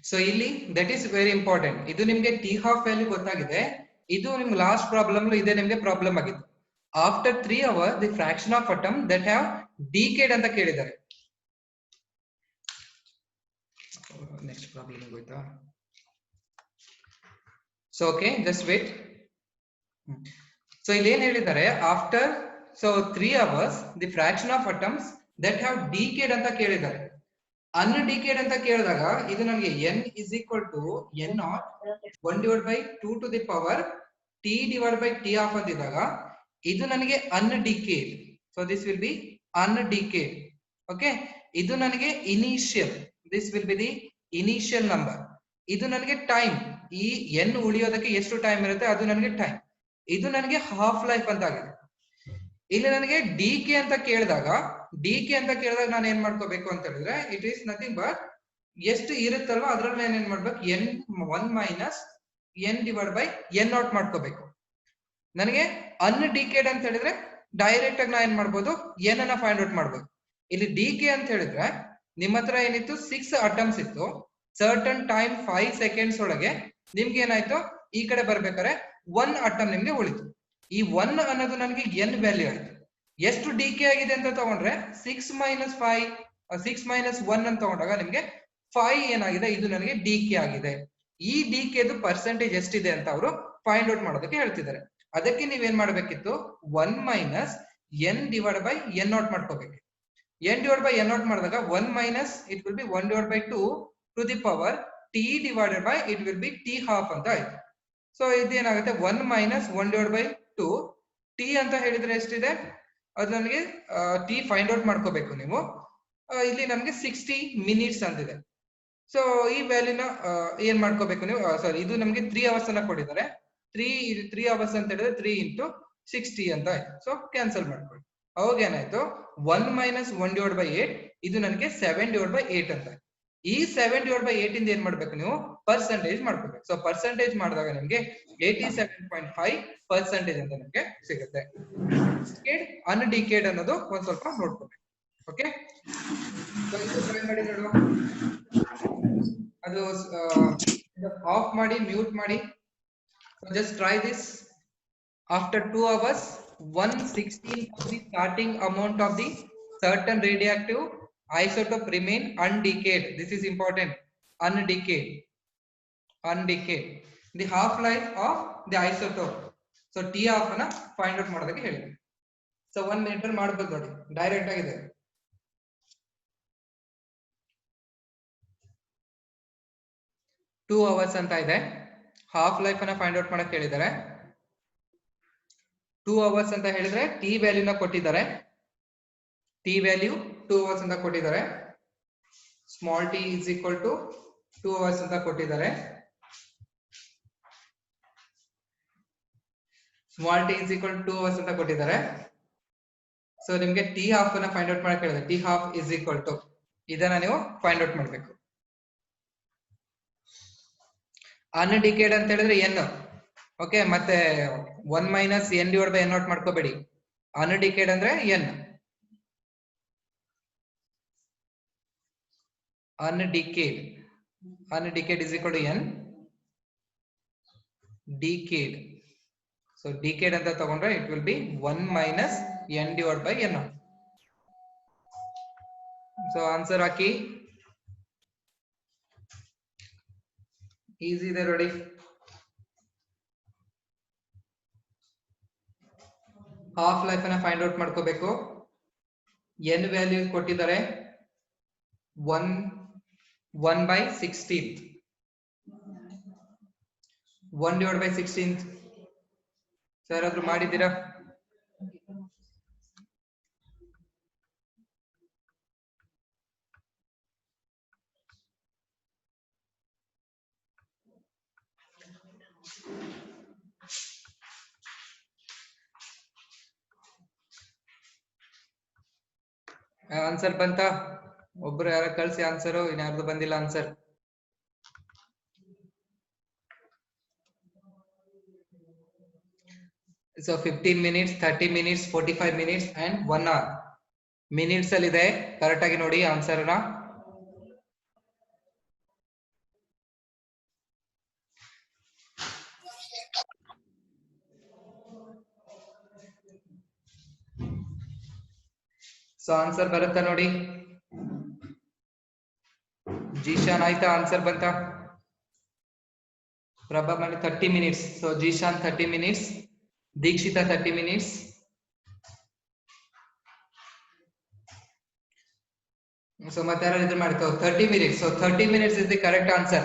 So ಇಲ್ಲಿ that is very important. ಇದು ನಿಮ್ಗೆ ಟಿ ಹಾಫ್ ವ್ಯಾಲ್ಯೂ ಗೊತ್ತಾಗಿದೆ. ಇದು ನಿಮ್ ಲಾಸ್ಟ್ ಪ್ರಾಬ್ಲಮ್ ಇದೆ ನಿಮ್ಗೆ ಪ್ರಾಬ್ಲಮ್ ಆಗಿತ್ತು. After 3 hours the fraction of atom that have decayed ಅಂತ ಕೇಳಿದ್ದಾರೆ. ನೆಕ್ಸ್ಟ್ ಪ್ರಾಬ್ಲಮ್ ಹೋಯ್ತಾ? So okay, just wait. So ಇಲ್ಲಿ ಏನ್ ಹೇಳಿದ್ದಾರೆ, after 3 hours the fraction of atoms that have decayed ಅಂತ ಕೇಳಿದ್ದಾರೆ. ಅನ್ಡಿಕೇಡ್ ಅಂತ ಕೇಳಿದಾಗ ಇದು ನನಗೆ n is equal to n naught 1 divided by 2 to the power t divided by t half ಅಂತಿದ್ದಾಗ ಇದು ನನಗೆ undecayed. So this will be undecayed. Okay, ಇದು ನನಗೆ initial, this will be the initial number. ಇದು ನನಗೆ ಟೈಮ್, ಈ n ಉಳಿಯೋದಕ್ಕೆ ಎಷ್ಟು time ಇರುತ್ತೆ ಅದು ನನಗೆ ಟೈಮ್. ಇದು ನನಗೆ ಹಾಫ್ ಲೈಫ್ ಅಂತ ಆಗಿದೆ. ಇಲ್ಲಿ ನನಗೆ ಡಿಕೆ ಅಂತ ಕೇಳಿದಾಗ ನಾನು ಏನ್ ಮಾಡ್ಕೋಬೇಕು ಅಂತ ಹೇಳಿದ್ರೆ, ಇಟ್ ಈಸ್ ನಥಿಂಗ್ ಬಟ್ ಎಷ್ಟು ಇರುತ್ತಲ್ವಾ ಅದ್ರಲ್ಲಿ ನಾನು ಏನ್ ಮಾಡ್ಬೇಕು, n1 minus n divide by n not ಮಾಡ್ಕೋಬೇಕು. ನನಗೆ ಅನ್ಡಿಕೇಡ್ ಅಂತ ಹೇಳಿದ್ರೆ ಡೈರೆಕ್ಟ್ ಆಗಿ ನಾ ಏನ್ ಮಾಡ್ಬೋದು, n ಅನ್ನ ಫೈಂಡ್ ಔಟ್ ಮಾಡ್ಬೋದು. ಇಲ್ಲಿ ಡಿಕೆ ಅಂತ ಹೇಳಿದ್ರೆ ನಿಮ್ಮ ಹತ್ರ ಏನಿತ್ತು, 6 ಅಟಮ್ಸ್ ಇತ್ತು. ಸರ್ಟನ್ ಟೈಮ್ 5 seconds ಒಳಗೆ ನಿಮ್ಗೆ ಏನಾಯ್ತು, ಈ ಕಡೆ ಬರ್ಬೇಕಾದ್ರೆ 1 ಅಟಮ್ ನಿಮ್ಗೆ ಉಳಿತು. ಈ 1 ಅನ್ನೋದು ನನಗೆ n ವ್ಯಾಲ್ಯೂ ಆಯ್ತು. ಎಷ್ಟು ಡಿಕೆ ಆಗಿದೆ ಅಂತ ತಗೊಂಡ್ರೆ 6 minus 1 ಅಂತ ತಗೊಂಡಾಗ ನಿಮ್ಗೆ 5 ಏನಾಗಿದೆ, ಇದು ನನಗೆ ಡಿಕೆ ಆಗಿದೆ. ಈ ಡಿಕೆದು ಪರ್ಸೆಂಟೇಜ್ ಎಷ್ಟಿದೆ ಅಂತ ಅವರು ಫೈಂಡ್ ಔಟ್ ಮಾಡೋದಕ್ಕೆ ಹೇಳ್ತಿದ್ದಾರೆ. ಅದಕ್ಕೆ ನೀವೇನ್ ಮಾಡ್ಬೇಕಿತ್ತು, 1 minus n divided by n not ಮಾಡ್ಕೋಬೇಕು. n divided by n not ಮಾಡಿದಾಗ 1 minus it will be 1 divided by 2 to the power t divided by it will be t half ಅಂತ ಆಯ್ತು. ಸೊ ಇದೇನಾಗುತ್ತೆ, 1 minus 1 divided by 2 t ಅಂತ ಹೇಳಿದ್ರೆ ಎಷ್ಟಿದೆ, ಅದು ನನಗೆ ಟಿ ಫೈಂಡ್ ಔಟ್ ಮಾಡ್ಕೋಬೇಕು ನೀವು. ಇಲ್ಲಿ ನಮ್ಗೆ 60 minutes ಅಂತಿದೆ. ಸೊ ಈ ವ್ಯಾಲ್ಯೂನ ಏನ್ ಮಾಡ್ಕೋಬೇಕು ನೀವು, ಸಾರಿ ಇದು ನಮ್ಗೆ 3 hours ಅನ್ನ ಕೊಟ್ಟಿದ್ದಾರೆ. 3 hours ಅಂತ ಹೇಳಿದ್ರೆ 3 into 60 ಅಂತ ಆಯ್ತು. ಸೊ ಕ್ಯಾನ್ಸಲ್ ಮಾಡ್ಕೊಳ್ಳಿ. ಅವಾಗ ಏನಾಯ್ತು, 1 minus 1 divided by 8 ಇದು ನನಗೆ 7 divided by 8 ಅಂತ ಆಯ್ತು. ಈ 7 divided by 8 ಇಂದ ಏನ್ ಮಾಡ್ಬೇಕು ನೀವು, ಪರ್ಸೆಂಟೇಜ್ ಮಾಡ್ಕೋಬೇಕು. ಸೊ ಪರ್ಸೆಂಟೇಜ್ ಮಾಡಿದಾಗ ನಿಮ್ಗೆ 87.5% ಅಂತ ನಿಮ್ಗೆ ಸಿಗುತ್ತೆ. ಅನ್ಡಿಕೇಡ್ ಅನ್ನೋದು ಒಂದ್ ಸ್ವಲ್ಪ ನೋಡ್ಕೋಬೇಕು. ಓಕೆ, ಅದು ಆಫ್ ಮಾಡಿ ಮ್ಯೂಟ್ ಮಾಡಿ. Just try this. After 2 hours 1/16 of the starting amount of the certain radioactive isotope remain undecayed. This is important. Undecayed. The half life of the isotope. So T half ಅನ್ನ find out ಮಾಡೋದಕ್ಕೆ ಹೇಳಿದ್ವಿ. So 1 minute ಅಲ್ಲಿ ಮಾಡಬಹುದು ನೋಡಿ, direct ಆಗಿದೆ. Two hours ಅಂತ ಇದೆ. Half life ಅನ್ನ ಫೈಂಡ್ ಔಟ್ ಮಾಡಕ್ ಹೇಳಿದ್ದಾರೆ. 2 hours ಅಂತ ಹೇಳಿದ್ರೆ ಟಿ ವ್ಯಾಲ್ಯೂನ ಕೊಟ್ಟಿದ್ದಾರೆ. ಟಿ ವ್ಯಾಲ್ಯೂ 2 hours ಅಂತ ಕೊಟ್ಟಿದ್ದಾರೆ. Small t is equal to 2 hours ಅಂತ ಕೊಟ್ಟಿದ್ದಾರೆ. Small t is equal to 2 hours ಅಂತ ಕೊಟ್ಟಿದ್ದಾರೆ. ಸೊ ನಿಮ್ಗೆ ಟಿ ಹಾಫ್ ಅನ್ನ ಫೈಂಡ್ ಔಟ್ ಮಾಡಕ್ ಹೇಳಿದ್ರೆ t half is equal to ಇದನ್ನ ನೀವು ಫೈಂಡ್ ಔಟ್ ಮಾಡ್ಬೇಕು. ಅನ್ಡಿಕೇಡ್ ಅಂತ ಹೇಳಿದ್ರೆ ಎನ್. ಓಕೆ, ಮತ್ತೆ 1 minus n divided by n not ಮಾಡ್ಕೋಬೇಡಿ. ಅನ್ಡಿಕೇಡ್ ಅಂದ್ರೆ N. Undecayed is equal to n. Decayed. So decayed ಅಂತ ತಗೊಂಡ್ರೆ it will be 1 minus n divided by n naught. So answer hockey. Easy ಇದೆ ನೋಡಿ. ಹಾಫ್ ಲೈಫ್ ಅನ್ನ find out ಮಾಡ್ಕೋಬೇಕು. n value ಕೊಟ್ಟಿದ್ದಾರೆ 1/16. 1 divided by 16 sir ಅದ್ರ ಮಾಡಿದ್ದೀರಾ? Answer ಬಂತ? ಒಬ್ರು ಯಾರ ಕಳ್ಸಿ ಆನ್ಸರ್. ಇನ್ಯಾರ್ದು ಬಂದಿಲ್ಲ answer. So 15 minutes, 30 minutes, 45 minutes and 1 hour. Minutes ಅಲ್ಲಿ ಇದೆ, ಕರೆಕ್ಟ್ ಆಗಿ ನೋಡಿ ಆನ್ಸರ್ ನ. ಸೊ ಆನ್ಸರ್ ಬರುತ್ತಾ ನೋಡಿ. ಜೀಶಾನ್ ಆಯ್ತಾ, ಆನ್ಸರ್ ಬಂತ? ಪ್ರಭಾ ಮಾಡಿ 30 minutes. So Zeeshan 30 minutes, Dikshita 30 minutes. So ಮತ್ತೆ ಯಾರು ಇದ್ರ ಮಾಡ್ತಾವ 30 minutes. So 30 minutes is the correct answer.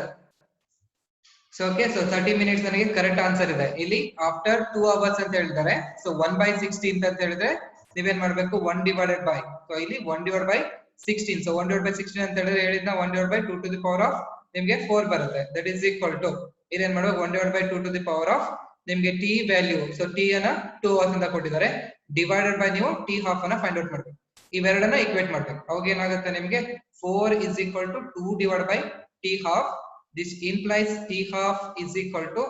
So okay, so 30 minutes ನನಗೆ ಕರೆಕ್ಟ್ ಆನ್ಸರ್ ಇದೆ. ಇಲ್ಲಿ ಆಫ್ಟರ್ 2 hours ಅಂತ ಹೇಳಿದ್ದಾರೆ. ಸೊ 1/16 ಅಂತ ಹೇಳಿದ್ರೆ ನೀವೇನ್ ಮಾಡ್ಬೇಕು, 1 divided by, ಸೊ ಇಲ್ಲಿ 1 divided by 16. So 1 divided by 16 ಅಂತ ಹೇಳಿದ್ರೆ ಹೇಳಿದ್ನ 1 divided by 2 to the power of ನಿಮ್ಗೆ 4 ಬರುತ್ತೆ. ದಟ್ ಈಸ್ ಈಕ್ವಲ್ ಟು ಇದೇನ್ ಮಾಡ್ಬೇಕು, 1 divided by 2 to the power of ನಿಮ್ಗೆ t ವ್ಯಾಲ್ಯೂ. ಸೊ t ಅನ್ನ 2 hours ಅಂತ ಕೊಟ್ಟಿದ್ದಾರೆ, ಡಿವೈಡೆಡ್ ಬೈ ನೀವು t half ಅನ್ನ ಫೈಂಡ್ ಔಟ್ ಮಾಡ್ಬೇಕು. ಇವೆರಡನ್ನ ಈಕ್ವೇಟ್ ಮಾಡ್ಬೇಕು. ಅವಾಗ ಏನಾಗುತ್ತೆ ನಿಮ್ಗೆ 4 is equal to 2 divided by t half. This implies t half is equal to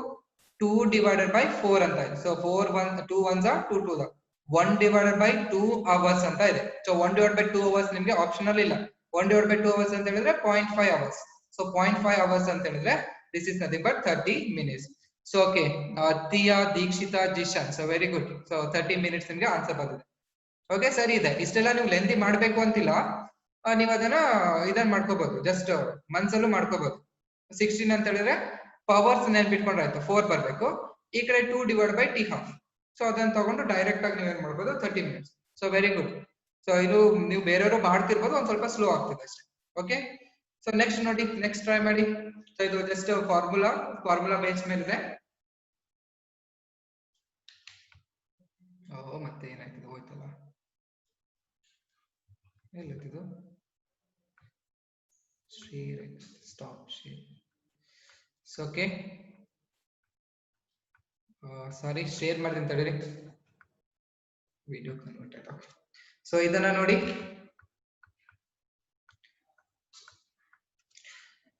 2 divided by 4 ಅಂತ ಇದೆ. So 4 1 2 1s are 2 2s are 1 divided by 2 hours ಅಂತ ಇದೆ. ಸೊ 1 divided by 2 hours ನಿಮ್ಗೆ ಆಪ್ಷನಲ್ ಇಲ್ಲ. 1 divided by 2 hours ಅಂತ ಹೇಳಿದ್ರೆ 0.5 hours. So 0.5 hours ಅಂತ ಹೇಳಿದ್ರೆ this is nothing but 30 minutes. So okay, Tiya, Dikshita, Zeeshan, so very good. So 30 minutes ನಿಮ್ಗೆ answer ಬಂದಿದೆ. ಓಕೆ, ಸರಿ ಇದೆ. ಇಷ್ಟೆಲ್ಲ ನೀವು ಲೆಂದಿ ಮಾಡ್ಬೇಕು ಅಂತಿಲ್ಲ, ನೀವು ಅದನ್ನ ಇದನ್ನ ಮಾಡ್ಕೋಬಹುದು, ಜಸ್ಟ್ ಮನ್ಸಲ್ಲೂ ಮಾಡ್ಕೋಬಹುದು. 16 ಅಂತ ಹೇಳಿದ್ರೆ ಪವರ್ಸ್ ನೆನ್ಪಿಟ್ಕೊಂಡ್ರೆ ಆಯ್ತು, 4 ಬರ್ಬೇಕು. ಈ ಕಡೆ 2 divided by t half. So ಅದನ್ನ ತಗೊಂಡು ಡೈರೆಕ್ಟ್ ಆಗಿ ನೀವೇನ್ ಮಾಡ್ಬೋದು, 30 minutes. So very good. So ಇದು ನೀವು ಬೇರೆಯವರು ಮಾಡ್ತಿರ್ಬೋದು, ಒಂದ್ ಸ್ವಲ್ಪ ಸ್ಲೋ ಆಗ್ತಿದೆ ಅಷ್ಟೇ. ಓಕೆ, ಸೊ ನೆಕ್ಸ್ಟ್ ನೋಡಿ, ನೆಕ್ಸ್ಟ್ ಟ್ರೈ ಮಾಡಿ. ಸೊ ಇದು ಜಸ್ಟ್ ಫಾರ್ಮುಲಾ ಬೇಸ್ ಮೇಲೆ ಇದೆ. ಓ ಮತ್ತೆ ಏನಾಯ್ತದೆ, ಹೋಯ್ತಲ್ಲ, ಎಲ್ಲಿದ್ದು ಸ್ಟಾಪ್ ಶೇರ್. ಓಕೆ, ಸಾರಿ, ಶೇರ್ ಮಾಡ್ತೀನಿ ತಡೀರಿ, ವಿಡಿಯೋ ಕನ್ವರ್ಟ್ ಆಯ್ತು. ಸೊ ಇದನ್ನ ನೋಡಿ.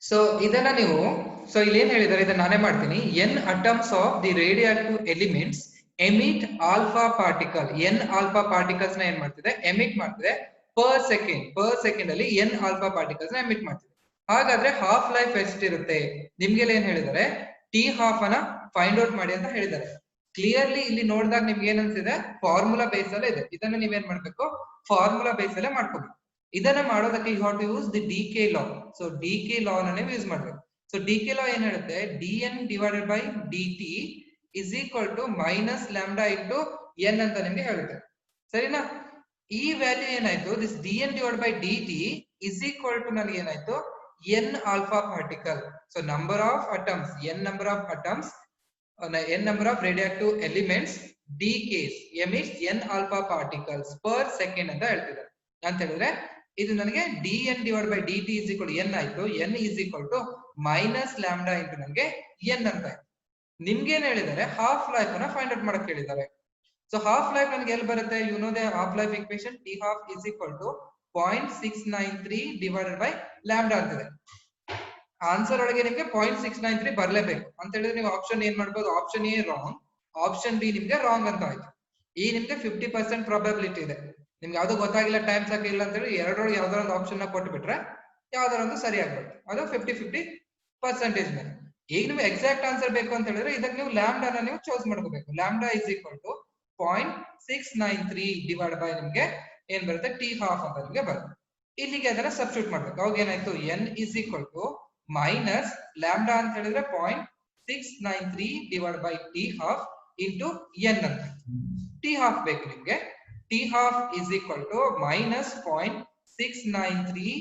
ಸೊ ಇದನ್ನ ನೀವು, ಸೊ ಇಲ್ಲಿ ಏನ್ ಹೇಳಿದ್ದಾರೆ, ಇದನ್ನ ನಾನೇ ಮಾಡ್ತೀನಿ. n atoms of the radioactive elements emit alpha particle. n alpha particles ನ ಏನ್ ಮಾಡ್ತಿದೆ, ಎಮಿಟ್ ಮಾಡ್ತಿದೆ ಪರ್ ಸೆಕೆಂಡ್ ಅಲ್ಲಿ n alpha particles ನ ಎಮಿಟ್ ಮಾಡ್ತಿದೆ. ಹಾಗಾದ್ರೆ ಹಾಫ್ ಲೈಫ್ ಎಷ್ಟಿರುತ್ತೆ ನಿಮ್ಗೆಲ್ಲ ಏನ್ ಹೇಳಿದ್ದಾರೆ, t half ಅನ್ನ ಫೈಂಡ್ ಔಟ್ ಮಾಡಿ ಅಂತ ಹೇಳಿದ್ದಾರೆ. ಕ್ಲಿಯರ್ಲಿ ಇಲ್ಲಿ ನೋಡಿದಾಗ ನಿಮ್ಗೆ ಏನ್ ಅನ್ಸಿದೆ, ಫಾರ್ಮುಲಾ ಬೇಸ್ ಅಲ್ಲೇ ಇದೆ. ಇದನ್ನ ನೀವೇನ್ ಮಾಡ್ಬೇಕು, ಫಾರ್ಮುಲಾ ಬೇಸ್ ಅಲ್ಲೇ ಮಾಡ್ಕೋಬೇಕು. ಇದನ್ನ ಮಾಡೋದಕ್ಕೆ you have to use the decay law. So decay law ನೀವು ಯೂಸ್ ಮಾಡ್ಬೇಕು. ಸೊ ಡಿಕೆ ಲಾ ಏನ್ ಹೇಳುತ್ತೆ, dn divided by dt is equal to minus lambda into n ಅಂತ ನಿಮ್ಗೆ ಹೇಳುತ್ತೆ. ಸರಿನಾ? ಈ ವ್ಯಾಲ್ಯೂ ಏನಾಯ್ತು, this dn divided by dt is equal to ನನಗೆ ಏನಾಯ್ತು, n alpha particle. So number of atoms, n number of atoms, n number of radioactive elements decays, emits n alpha particles per second ಅಂತ ಹೇಳ್ತಿದ್ದಾರೆ. ಅಂತ ಹೇಳಿದ್ರೆ ಇದು ನನಗೆ dn divided by dt is equal to n ಆಯ್ತು. n is equal to minus lambda into ನನಗೆ n ಅಂತ ಆಯ್ತು. ನಿಮ್ಗೆ ಏನ್ ಹೇಳಿದ್ದಾರೆ, ಹಾಫ್ ಲೈಫ್ ಅನ್ನ ಫೈಂಡ್ ಔಟ್ ಮಾಡಕ್ ಹೇಳಿದ್ದಾರೆ. ಸೊ ಹಾಫ್ ಲೈಫ್ ನನಗೆ ಎಲ್ಲಿ ಬರುತ್ತೆ, you know the half life equation, t half is equal to 0.693 divided by lambda ಅಂತಿದೆ. ಆನ್ಸರ್ ಒಳಗೆ ನಿಮ್ಗೆ 0.693 ಬರ್ಲೇಬೇಕು ಅಂತ ಹೇಳಿದ್ರೆ ನೀವು ಆಪ್ಷನ್ ಏನ್ ಮಾಡ್ಬೋದು, option A wrong, option B ನಿಮ್ಗೆ ರಾಂಗ್ ಅಂತ ಆಯ್ತು. ಈ ನಿಮ್ಗೆ 50% ಪ್ರಾಬಬಿಲಿಟಿ ಇದೆ. ನಿಮ್ಗೆ ಯಾವ್ದು ಗೊತ್ತಾಗಿಲ್ಲ, ಟೈಮ್ ಸಾಕಿಲ್ಲ ಅಂತ ಹೇಳಿ ಎರಡರೊಳಗೆ ಯಾವ್ದಾರ ಒಂದು ಆಪ್ಷನ್ ನ ಕೊಟ್ಬಿಟ್ರೆ ಯಾವ್ದಾರ ಒಂದು ಸರಿ ಆಗ್ಬೇಕು. ಅದು 50% ಮೇಲೆ. ಈಗ ನಿಮ್ಗೆ ಎಕ್ಸಾಕ್ಟ್ ಆನ್ಸರ್ ಬೇಕು ಅಂತ ಹೇಳಿದ್ರೆ ಇದಕ್ಕೆ ನೀವು ಲ್ಯಾಂಬ್ಡಾನ ನೀವು ಚೂಸ್ ಮಾಡ್ಕೋಬೇಕು. Lambda is equal to 0.693 divide by ನಿಮ್ಗೆ ಏನ್ ಬರುತ್ತೆ, t half ಅಂತ ನಿಮ್ಗೆ ಬರುತ್ತೆ. ಇಲ್ಲಿಗೆ ಅದನ್ನ ಸಬ್ಸ್ಟಿಟ್ಯೂಟ್ ಮಾಡ್ಬೇಕು. ಅವಾಗ ಏನಾಯ್ತು, n is equal to minus lambda ಅಂತ ಹೇಳಿದ್ರೆ 0.693 divide by t half into n ಅಂತ. t half ಬೇಕು ನಿಮ್ಗೆ, t half is equal to minus 0.693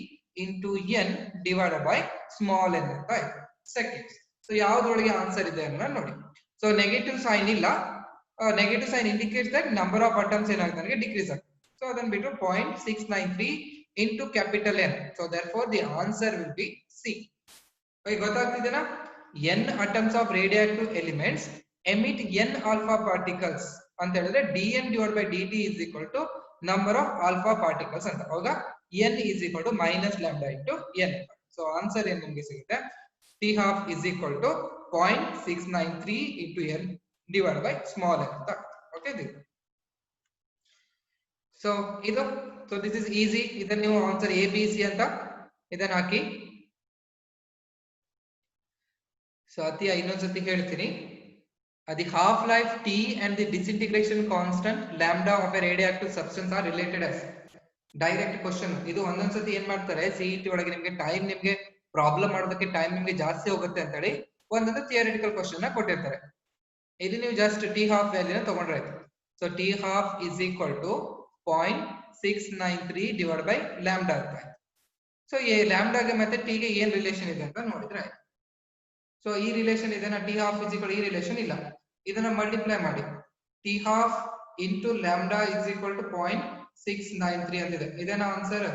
into n divided by small n ಅಂತ ಆಯ್ತು, ಸೆಕೆಂಡ್ಸ್. ಸೊ ಯಾವ್ದ್ರೊಳಗೆ ಆನ್ಸರ್ ಇದೆ ಅನ್ನೋಣ ನೋಡಿ. ಸೊ ನೆಗೆಟಿವ್ ಸೈನ್ ಇಲ್ಲ, negative sign indicates that number of atoms ಏನಾಗುತ್ತೆ ನನಗೆ ಡಿಕ್ರೀಸ್ ಆಗ್ತದೆ. ಸೊ ಅದನ್ನ ಬಿಟ್ಟು 0.693 into capital N. So therefore the answer will be C. ಗೊತ್ತಾಗ್ತಿದೆನಾ? n atoms of radioactive elements emit n alpha particles ಅಂತ ಹೇಳಿದ್ರೆ dn divided by dt is equal to number of alpha particles ಅಂತ. ಅವಾಗ n is equal to minus lambda into n. So answer ಏನ್ ನಿಮಗೆ ಸಿಗುತ್ತೆ, t half is equal to 0.693 into n divided by small n ಅಂತ. Okay, so ಇದು, so this is easy. ಇದನ್ನ ನೀವು answer A B C ಅಂತ ಇದನ್ನ ಹಾಕಿ. So ಅತಿಯ ಇನ್ನೊಂದ್ಸತಿ ಹೇಳ್ತೀನಿ, the half life t and the disintegration constant lambda of a radioactive substance are related as. Direct question ಇದು. ಒಂದೊಂದ್ಸತಿ ಏನ್ ಮಾಡ್ತಾರೆ ಸಿಇಟಿ ಒಳಗೆ ನಿಮ್ಗೆ ಟೈಮ್, ನಿಮ್ಗೆ ಪ್ರಾಬ್ಲಮ್ ಮಾಡೋದಕ್ಕೆ ಟೈಮ್ ನಿಮ್ಗೆ ಜಾಸ್ತಿ ಹೋಗುತ್ತೆ ಅಂತ ಹೇಳಿ ಒಂದೊಂದು ಥಿಯರಿಟಿಕಲ್ ಕ್ವಶನ್ ಕೊಟ್ಟಿರ್ತಾರೆ. ಇದು ನೀವು ಜಸ್ಟ್ ಟಿ ಹಾಫ್ ವ್ಯಾಲ್ಯೂನ ತಗೊಂಡ್ರೆ ಆಯ್ತು. So T half is equal to 0.693 divide by lambda ಅಂತ ಆಯ್ತು. ಸೊ ಈ ಲ್ಯಾಂಬ್ಡಾಗೆ ಮತ್ತೆ ಟಿ ಗೆ ಏನ್ ರಿಲೇಷನ್ ಇದೆ ಅಂತ ನೋಡಿದ್ರೆ ಆಯ್ತು. ಸೊ ಈ ರಿಲೇಷನ್ ಇದೆನಾ, ಟಿ ಹಾಫ್ ಇಸ್ ಈಕ್ವಲ್, ಈ ರಿಲೇಷನ್ ಇಲ್ಲ. ಇದನ್ನ ಮಲ್ಟಿಪ್ಲೈ ಮಾಡಿ, t half into lambda is equal to 0.693 ಅಂತಿದೆ. ಇದೇನಾ answer?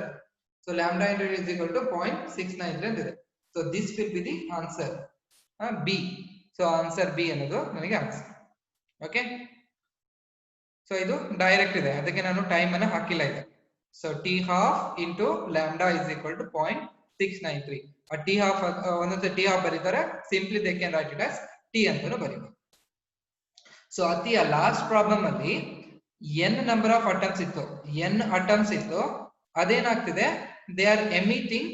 So lambda into is equal to 0.693 ಅಂತಿದೆ. So this will be the answer B. So answer B ಅನ್ನೋದು ನನಗೆ ಆನ್ಸರ್. ಓಕೆ, ಸೊ ಇದು ಡೈರೆಕ್ಟ್ ಇದೆ, ಅದಕ್ಕೆ ನಾನು ಟೈಮ್ ಅನ್ನು ಹಾಕಿಲ್ಲ ಇದೆ. So T half into lambda is equal to 0.693. T half ಒಂದೊಂದು ಟಿ ಹಾಫ್ ಬರೀತಾರೆ, simply they can write it as T ಅಂತಾನು ಬರೀಬಹುದು. ಸೊ ಅತಿಯ ಲಾಸ್ಟ್ ಪ್ರಾಬ್ಲಮ್ ಅಲ್ಲಿ ಎನ್ ನಂಬರ್ ಆಫ್ ಅಟಮ್ಸ್ ಇತ್ತು, ಎನ್ ಅಟಮ್ಸ್ ಇತ್ತು. ಅದೇನಾಗ್ತಿದೆ, they are emitting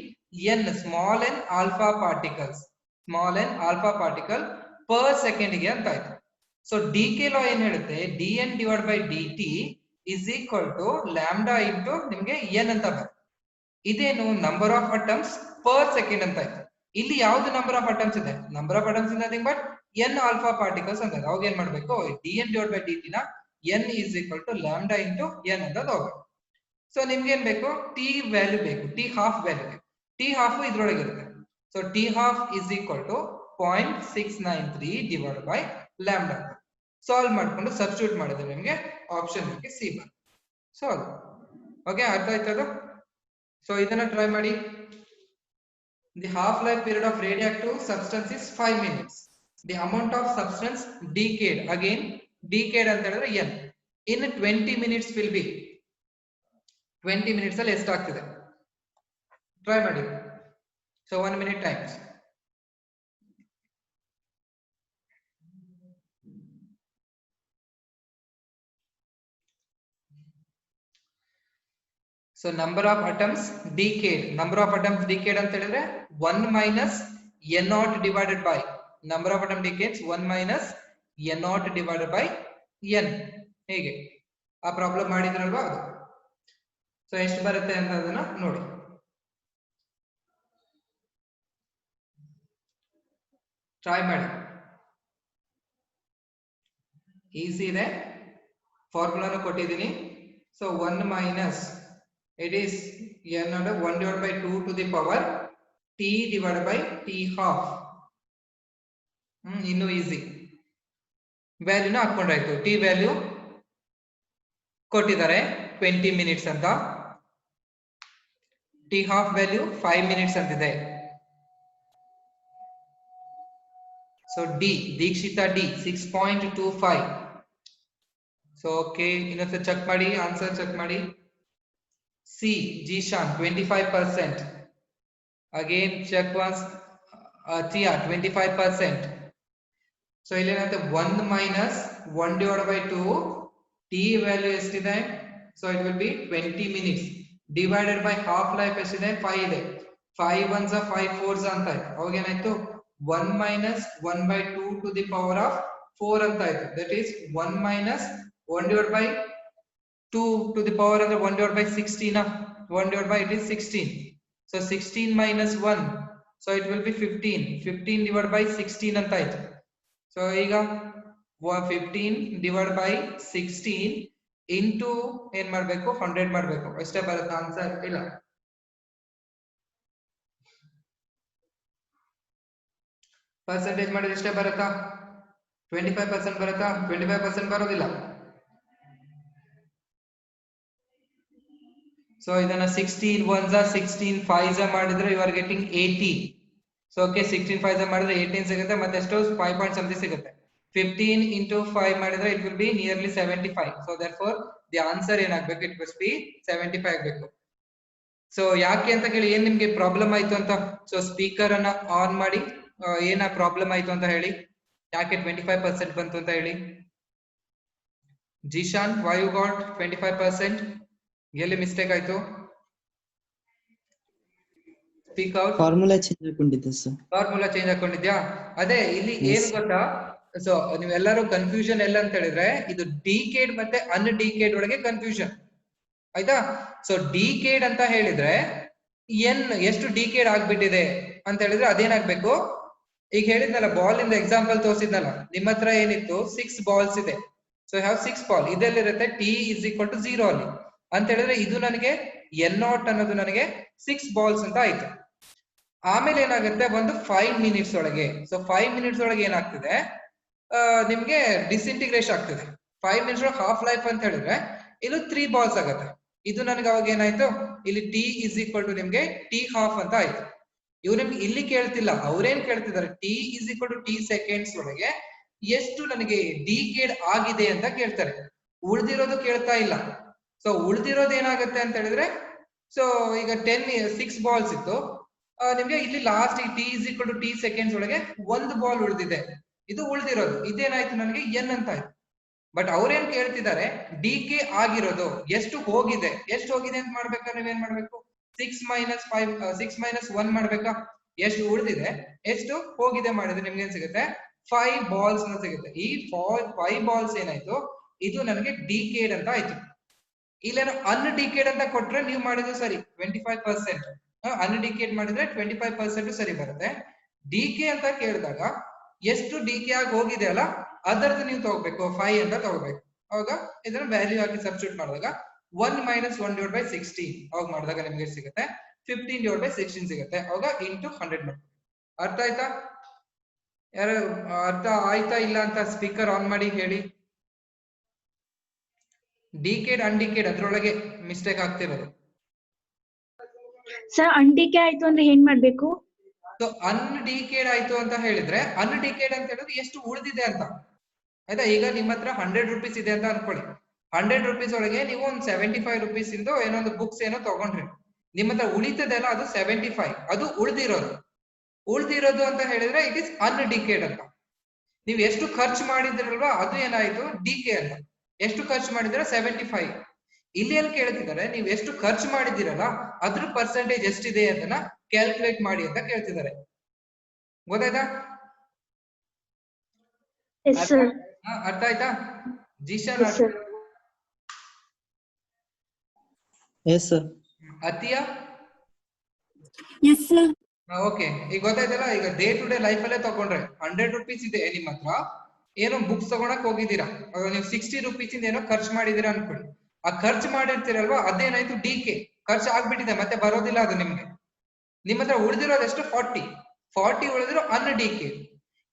N small N alpha particles, small N alpha particle per second ಗೆ ಅಂತ ಆಯ್ತು. ಸೊ ಡಿ ಕೆ ಲಾ ಏನ್ ಹೇಳುತ್ತೆ, D N divide by D T is equal to lambda into ನಿಮ್ಗೆ N ಅಂತ ಬರುತ್ತೆ. ಇದೇನು number of atoms per second ಅಂತ ಆಯ್ತು. ಇಲ್ಲಿ ಯಾವ್ದು ನಂಬರ್ ಆಫ್ ಅಟಮ್ಸ್ ಇದೆ, number of atoms is nothing but N alpha particles ಅಂತ. ಅವಾಗ ಏನ್ ಮಾಡ್ಬೇಕು, D N divide by D T ನ N is equal to lambda into N ಅಂತ ತಗೋಬೇಕು. ಸೊ ನಿಮ್ಗೆ ಏನ್ ಬೇಕು, ಟಿ ವ್ಯಾಲ್ಯೂ ಬೇಕು, ಟಿ ಹಾಫ್ ವ್ಯಾಲ್ಯೂ ಬೇಕು. ಟಿ ಹಾಫ್ ಇದ್ರೊಳಗೆ ಇರುತ್ತೆ. So T half is equal to 0.693 divide by lambda. Solve ಮಾಡ್ಕೊಂಡು ಸಬ್ಸ್ಟಿಟ್ಯೂಟ್ ಮಾಡಿದ್ರೆ ನಿಮ್ಗೆ ಆಪ್ಷನ್ ಸಿ ಬರುತ್ತೆ. ಸಾಲ್ವ್. ಓಕೆ, ಅರ್ಥ ಆಯ್ತದು? ಸೊ ಇದನ್ನ ಟ್ರೈ ಮಾಡಿ. The half life period of radioactive substance is 5 minutes. The amount of substance decade, again decade ಅಂತ ಹೇಳಿದ್ರೆ N, in 20 minutes will be. 20 minutes ಅಲ್ಲಿ ಎಷ್ಟಾಗ್ತಿದೆ ಟ್ರೈ ಮಾಡಿ. So 1 minute times. So number of atoms decade, number of atoms decade ಅಂತ ಹೇಳಿದ್ರೆ 1 minus n naught divided by number of atom decades 1 minus n naught divided by n. ಹೇಗೆ ಆ problem ಮಾಡಿದ್ರಲ್ವಾ ಅದು. So ಎಷ್ಟು ಬರುತ್ತೆ ಅಂತ ಅದನ್ನ ನೋಡಿ. ಟ್ರೈ ಮಾಡಿ, ಈಸಿ ಇದೆ, ಫಾರ್ಮುಲಾನು ಕೊಟ್ಟಿದ್ದೀನಿ. So 1 minus it is n under 1 divided by 2 to the power t divided by t half. ಇನ್ನು ಈಸಿ. ವ್ಯಾಲ್ಯೂನ ಹಾಕೊಂಡ್ರಾಯ್ತು. ಟಿ ವ್ಯಾಲ್ಯೂ ಕೊಟ್ಟಿದ್ದಾರೆ 20 minutes ಅಂತ, ಟಿ ಹಾಫ್ ವ್ಯಾಲ್ಯೂ 5 minutes ಅಂತಿದೆ. So D Dikshita D 6.25. So okay, ಇನ್ನೊಂದು ಚೆಕ್ ಮಾಡಿ, ಆನ್ಸರ್ ಚೆಕ್ ಮಾಡಿ. C Zeeshan 25%. Again check once, Tiya 25%. So ಇಲ್ಲೇನಂತೆ 1 minus 1 divided by 2, T value ಎಷ್ಟಿದೆ, so it will be 20 minutes divided by half life ಎಷ್ಟಿದೆ, 5 ಇದೆ. 5 ones 5 4s ಅಂತ ಆಯ್ತು. ಅವಾಗ ಏನಾಯ್ತು, 1 minus 1 by 2 to the power of 4 ಅಂತ ಆಯ್ತು. That is 1 minus 1 divided by 2 to the power ಅಂದ್ರೆ 1 divided by 16. 1 divided by it is 16. So 16 minus 1, so it will be 15. 15 divided by 16 ಅಂತ ಆಯ್ತು. ಸೊ ಈಗ 15 divided by 16 into ಏನ್ ಮಾಡ್ಬೇಕು, 100 ಮಾಡ್ಬೇಕು. ಎಷ್ಟೇ ಬರುತ್ತೆ ಆನ್ಸರ್? ಇಲ್ಲ, ಪರ್ಸೆಂಟೇಜ್ ಮಾಡಿದ್ರೆ ಎಷ್ಟೇ ಬರುತ್ತಾ, 25% ಬರುತ್ತಾ? 25% ಬರೋದಿಲ್ಲ. ಸೊ ಇದನ್ನ 16 ones 16 5s ಮಾಡಿದ್ರೆ you are getting 80. So okay, 16 5s ಮಾಡಿದ್ರೆ 18 ಸಿಗುತ್ತೆ, ಮತ್ತೆ ಎಷ್ಟು 5 point something ಸಿಗುತ್ತೆ. 15 into 5 ಮಾಡಿದ್ರೆ it will B nearly 75. So therefore the answer ಏನಾಗಬೇಕು, ಇಟ್ ಮಸ್ಟ್ ಬಿ 75 ಆಗಬೇಕು. ಸೊ ಯಾಕೆ ಅಂತ ಕೇಳಿ, ಏನ್ ನಿಮ್ಗೆ ಪ್ರಾಬ್ಲಮ್ ಆಯ್ತು ಅಂತ. ಸೊ ಸ್ಪೀಕರ್ ಅನ್ನ ಆನ್ ಮಾಡಿ, ಏನ ಪ್ರಾಬ್ಲಮ್ ಆಯ್ತು ಅಂತ ಹೇಳಿ, ಯಾಕೆ 25% ಬಂತು ಅಂತ ಹೇಳಿ. Zeeshan, why you got 25%? ಎಲ್ಲಿ ಮಿಸ್ಟೇಕ್ ಆಯ್ತು? Speak out. ಫಾರ್ಮುಲಾ ಚೇಂಜ್ ಹಾಕೊಂಡಿದ್ದೆ ಸರ್. ಫಾರ್ಮುಲಾ ಚೇಂಜ್ ಹಾಕೊಂಡಿದ್ಯಾ? ಅದೇ ಇಲ್ಲಿ ಏನ್ ಗೊತ್ತಾ, ಸೊ ನೀವೆಲ್ಲರೂ ಕನ್ಫ್ಯೂಷನ್ ಎಲ್ಲ ಅಂತ ಹೇಳಿದ್ರೆ ಇದು ಡಿಕೇಡ್ ಮತ್ತೆ ಅನ್ ಡಿಕೇಡ್ ಒಳಗೆ ಕನ್ಫ್ಯೂಷನ್. ಆಯ್ತಾ. ಸೊ ಡಿಕೇಡ್ ಅಂತ ಹೇಳಿದ್ರೆ ಎನ್ ಎಷ್ಟು ಡಿಕೇಡ್ ಆಗ್ಬಿಟ್ಟಿದೆ ಅಂತ ಹೇಳಿದ್ರೆ ಅದೇನಾಗ್ಬೇಕು, ಈಗ ಹೇಳಿದ್ನಲ್ಲ ಬಾಲ್ ಇಂದ ಎಕ್ಸಾಂಪಲ್ ತೋರಿಸಿದ್ನಲ್ಲ, ನಿಮ್ಮ ಹತ್ರ ಏನಿತ್ತು 6 ಬಾಲ್ಸ್ ಇದೆ. ಸೊ ಹ್ಯಾವ್ 6 ಬಾಲ್, ಇದೆಲ್ಲಿರುತ್ತೆ ಟಿ ಇಸ್ ಈಕ್ವಲ್ ಟು 0 ಅಲ್ಲಿ ಅಂತ ಹೇಳಿದ್ರೆ ಇದು ನನಗೆ ಎನ್ ನಾಟ್ ಅನ್ನೋದು ನನಗೆ 6 ಬಾಲ್ಸ್ ಅಂತ ಆಯ್ತು. ಆಮೇಲೆ ಏನಾಗುತ್ತೆ ಒಂದು 5 ಮಿನಿಟ್ಸ್ ಒಳಗೆ, ಸೊ 5 ಮಿನಿಟ್ಸ್ ಒಳಗೆ ಏನಾಗ್ತಿದೆ ನಿಮ್ಗೆ ಡಿಸ್ಇಂಟಿಗ್ರೇಷನ್ ಆಗ್ತಿದೆ. 5 ಮಿನಿಟ್ಸ್ ಒಳಗೆ ಹಾಫ್ ಲೈಫ್ ಅಂತ ಹೇಳಿದ್ರೆ ಇದು 3 ಬಾಲ್ಸ್ ಆಗುತ್ತೆ. ಇದು ನನಗೆ ಅವಾಗ ಏನಾಯ್ತು, ಇಲ್ಲಿ ಟಿ ಇಸ್ ಈಕ್ವಲ್ ಟು ನಿಮ್ಗೆ ಟಿ ಹಾಫ್ ಅಂತ ಆಯ್ತು. ಇವ್ರು ನಿಮ್ಗೆ ಇಲ್ಲಿ ಕೇಳ್ತಿಲ್ಲ, ಅವ್ರೇನ್ ಕೇಳ್ತಿದ್ದಾರೆ, t is equal to t seconds ಒಳಗೆ ಎಷ್ಟು ನನಗೆ ಡಿಕೇಡ್ ಆಗಿದೆ ಅಂತ ಕೇಳ್ತಾರೆ, ಉಳ್ದಿರೋದು ಕೇಳ್ತಾ ಇಲ್ಲ. ಸೊ ಉಳ್ದಿರೋದು ಏನಾಗುತ್ತೆ ಅಂತ ಹೇಳಿದ್ರೆ, ಸೊ ಈಗ 6 ಬಾಲ್ಸ್ ಇತ್ತು, ನಿಮ್ಗೆ ಇಲ್ಲಿ ಲಾಸ್ಟ್ ಈ t is equal to t seconds ಒಳಗೆ ಒಂದು ಬಾಲ್ ಉಳಿದಿದೆ, ಇದು ಉಳ್ದಿರೋದು, ಇದೇನಾಯ್ತು ನನಗೆ ಎನ್ ಅಂತ ಆಯ್ತು. ಬಟ್ ಅವ್ರೇನ್ ಕೇಳ್ತಿದ್ದಾರೆ, ಡಿ ಕೆ ಆಗಿರೋದು ಎಷ್ಟು ಹೋಗಿದೆ, ಎಷ್ಟು ಹೋಗಿದೆ ಅಂತ ಮಾಡ್ಬೇಕಾದ್ರೆ ನೀವೇನ್ ಮಾಡ್ಬೇಕು, 6 ಮೈನಸ್ 1 ಮಾಡ್ಬೇಕಾ, ಎಷ್ಟು ಉಳಿದಿದೆ ಎಷ್ಟು ಹೋಗಿದೆ ಮಾಡಿದ್ರೆ ನಿಮ್ಗೆ ಏನ್ ಸಿಗುತ್ತೆ, 5 ಬಾಲ್ಸ್ ಅಂತ ಸಿಗುತ್ತೆ. ಈ 5 ಬಾಲ್ಸ್ ಏನಾಯ್ತು, ಇದು ನನಗೆ ಡಿಕೇಡ್ ಅಂತ ಆಯ್ತು. ಇಲ್ಲೇನೋ ಅನ್ಡಿಕೇಡ್ ಅಂತ ಕೊಟ್ರೆ ನೀವು ಮಾಡಿದ್ರು ಸರಿ 25%, ಅನ್ಡಿಕೇಡ್ ಮಾಡಿದ್ರೆ 25% ಸರಿ ಬರುತ್ತೆ. ಡಿಕೆ ಅಂತ ಕೇಳಿದಾಗ ಎಷ್ಟು ಡಿಕೆ ಆಗಿ ಹೋಗಿದೆ ಅಲ್ಲ ಅದರದ್ದು ನೀವು ತಗೋಬೇಕು, 5 ಅಂತ ತಗೋಬೇಕು. ಅವಾಗ ಇದನ್ನ ವ್ಯಾಲ್ಯೂ ಹಾಕಿ ಸಬ್ಸ್ಟಿಟ್ಯೂಟ್ ಮಾಡಿದಾಗ 1 ಮೈನಸ್ 1/16 ಅವಾಗ ಮಾಡಿದಾಗ ನಿಮ್ಗೆ ಸಿಗುತ್ತೆ 15/16 ಸಿಗುತ್ತೆ. ಅವಾಗ ಇಂಟು 100 ಮಾಡ್ಬೇಕು. ಅರ್ಥ ಆಯ್ತಾ? ಯಾರು ಅರ್ಥ ಆಯ್ತಾ ಇಲ್ಲ ಅಂತ ಸ್ಪೀಕರ್ ಆನ್ ಮಾಡಿ ಹೇಳಿ. ಡಿಕೇಡ್ ಅನ್ಡಿಕೇಡ್ ಅದ್ರೊಳಗೆ ಮಿಸ್ಟೇಕ್ ಆಗ್ತಿರೋದು. ಸರ್ ಅನ್ಡಿಕೆ ಆಯ್ತು ಅಂದ್ರೆ ಏನ್ ಮಾಡ್ಬೇಕು? ಸೊ ಅನ್ಡಿಕೇಡ್ ಆಯ್ತು ಅಂತ ಹೇಳಿದ್ರೆ, ಅನ್ಡಿಕೇಡ್ ಅಂತ ಹೇಳಿದ್ರೆ ಎಷ್ಟು ಉಳಿದಿದೆ ಅಂತ ಆಯ್ತಾ. ಈಗ ನಿಮ್ಮ ಹತ್ರ 100 ರುಪೀಸ್ ಇದೆ ಅಂತ ಅನ್ಕೊಳ್ಳಿ, 100 ರುಪೀಸ್ ಒಳಗೆ ನೀವು ಒಂದು 75 ರುಪೀಸ್ ಇಂದು ಏನೋ ಒಂದು ಬುಕ್ಸ್ ಏನೋ ತಗೊಂಡ್ರಿ, ನಿಮ್ಮ ಹತ್ರ ಉಳಿತದೆಲ್ಲ ಅದು 75, ಅದು ಉಳ್ದಿರೋದು ಅಂತ ಹೇಳಿದ್ರೆ ಇಟ್ ಇಸ್ ಅನ್ಡಿಕೇಡ್ ಅಂತ. ನೀವು ಎಷ್ಟು ಖರ್ಚು ಮಾಡಿದ್ರಲ್ವಾ ಅದು ಏನಾಯ್ತು ಡಿಕೆ ಅಂತ. ಎಷ್ಟು ಖರ್ಚು ಮಾಡಿದ್ರೆ 75. ಇಲ್ಲಿ ಏನ್ ಕೇಳ್ತಿದ್ದಾರೆ, ನೀವು ಎಷ್ಟು ಖರ್ಚು ಮಾಡಿದ್ದೀರಲ್ಲ ಅದ್ರ ಪರ್ಸೆಂಟೇಜ್ ಎಷ್ಟಿದೆ ಅದನ್ನ ಕ್ಯಾಲ್ಕುಲೇಟ್ ಮಾಡಿ ಅಂತ ಕೇಳ್ತಿದ್ದಾರೆ. ಗೊತ್ತಾಯ್ತಾ? ಅರ್ಥ ಆಯ್ತಾ? ಜಿಶಾನ್ ಅತಿಯಾ? ಓಕೆ, ಈಗ ಗೊತ್ತಾಯ್ತಲ್ಲ. ಈಗ ಡೇ ಟು ಡೇ ಲೈಫ್ ಅಲ್ಲೇ ತಗೊಂಡ್ರೆ 100 ರುಪೀಸ್ ಇದೆ ನಿಮ್ಮ ಹತ್ರ, ಏನೋ ಬುಕ್ಸ್ ತಗೊಳಕ್ ಹೋಗಿದ್ದೀರಾ, ನೀವು 60 ರುಪೀಸ್ ಇಂದ ಏನೋ ಖರ್ಚು ಮಾಡಿದೀರಾ ಅನ್ಕೊಳ್ಳಿ. ಆ ಖರ್ಚು ಮಾಡಿರ್ತೀರಲ್ವಾ ಅದೇನಾಯ್ತು ಡಿಕೆ, ಖರ್ಚು ಆಗ್ಬಿಟ್ಟಿದೆ, ಮತ್ತೆ ಬರೋದಿಲ್ಲ ಅದು ನಿಮ್ಗೆ. ನಿಮ್ಮ ಹತ್ರ ಉಳಿದಿರೋದು ಎಷ್ಟು 40 ಉಳಿದಿರೋ ಅನ್ಡಿಕೆ.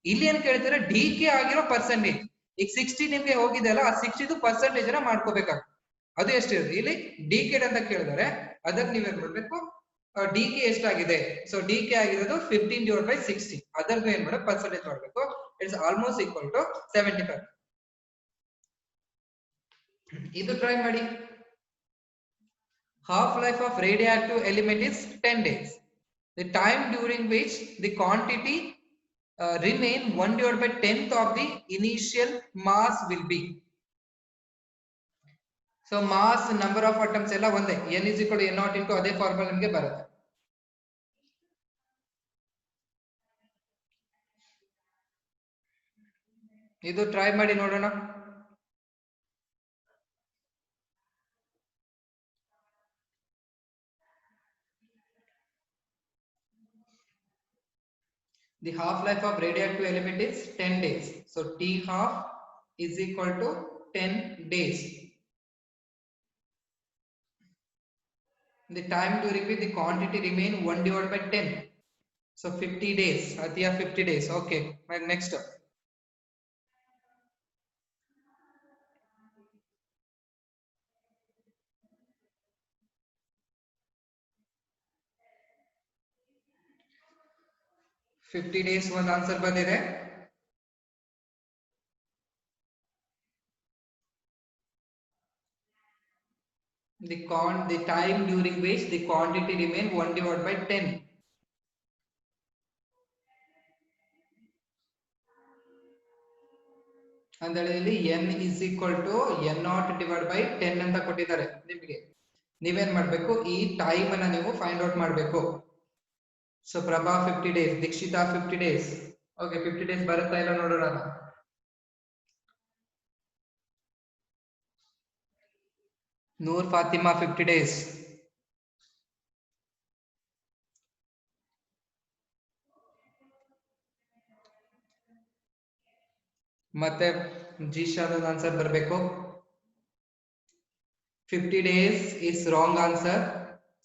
ಇಲ್ಲಿ ಏನ್ ಕೇಳ್ತಾರೆ, ಡಿಕೆ ಆಗಿರೋ ಪರ್ಸೆಂಟೇಜ್. ಈಗ 60 ನಿಮ್ಗೆ ಹೋಗಿದೆ ಅಲ್ಲ, ಆ 60 ಪರ್ಸೆಂಟೇಜ್ ಅನ್ನ ಮಾಡ್ಕೋಬೇಕಾಗುತ್ತೆ. ಅದು ಎಷ್ಟಿರುತ್ತೆ, ಇಲ್ಲಿ ಡಿಕೆಡ್ ಅಂತ ಕೇಳಿದರೆ ಅದಕ್ಕೆ ನೀವೇನ್ ಮಾಡ್ಬೇಕು, ಡಿಕೆ ಎಷ್ಟಾಗಿದೆ. ಸೊ ಡಿಕೆ ಆಗಿರೋದು 15/60, ಅದರದ್ದು ಏನ್ ಮಾಡಬೇಕು ಪರ್ಸೆಂಟೇಜ್ ಮಾಡಬೇಕು. It's almost equal to 75. ಇದು ಟ್ರೈ ಮಾಡಿ. half life of radioactive element is 10 days. The time during which the quantity remain 1/10th of the initial mass will be. So mass, number of atoms ಎಲ್ಲ ಒಂದೇ, n is equal to n naught into ಅದೇ formula ನಿಮಗೆ ಬರುತ್ತೆ. ಇದು try ಮಾಡಿ ನೋಡೋಣ. The half life of radioactive element is 10 days. So T half is equal to 10 days. The time during which the quantity remain 1/10. So 50 days. Athiya 50 days. Okay. Next up. $50 days ಒಂದು answer ಬಂದಿದೆ. The time during which the quantity remain 1/10. ಅಂದ್ರೆ ಇಲ್ಲಿ n is equal to n0/10 ಅಂತ ಕೊಟ್ಟಿದ್ದಾರೆ ನಿಮಗೆ. ನೀವೇನ್ ಮಾಡ್ಬೇಕು, ಈ ಟೈಮ್ ಅನ್ನ ನೀವು ಫೈಂಡ್ ಔಟ್ ಮಾಡ್ಬೇಕು. So Prabha 50 days, Dikshita 50 days. Okay, 50 days ಬರುತ್ತಾ ಇಲ್ಲ ನೋಡೋಣ. Noor Fatima 50 days. ಮತ್ತೆ ಜಿಶಾದ್ ಆನ್ಸರ್ ಬರಬೇಕು. 50 days is wrong answer.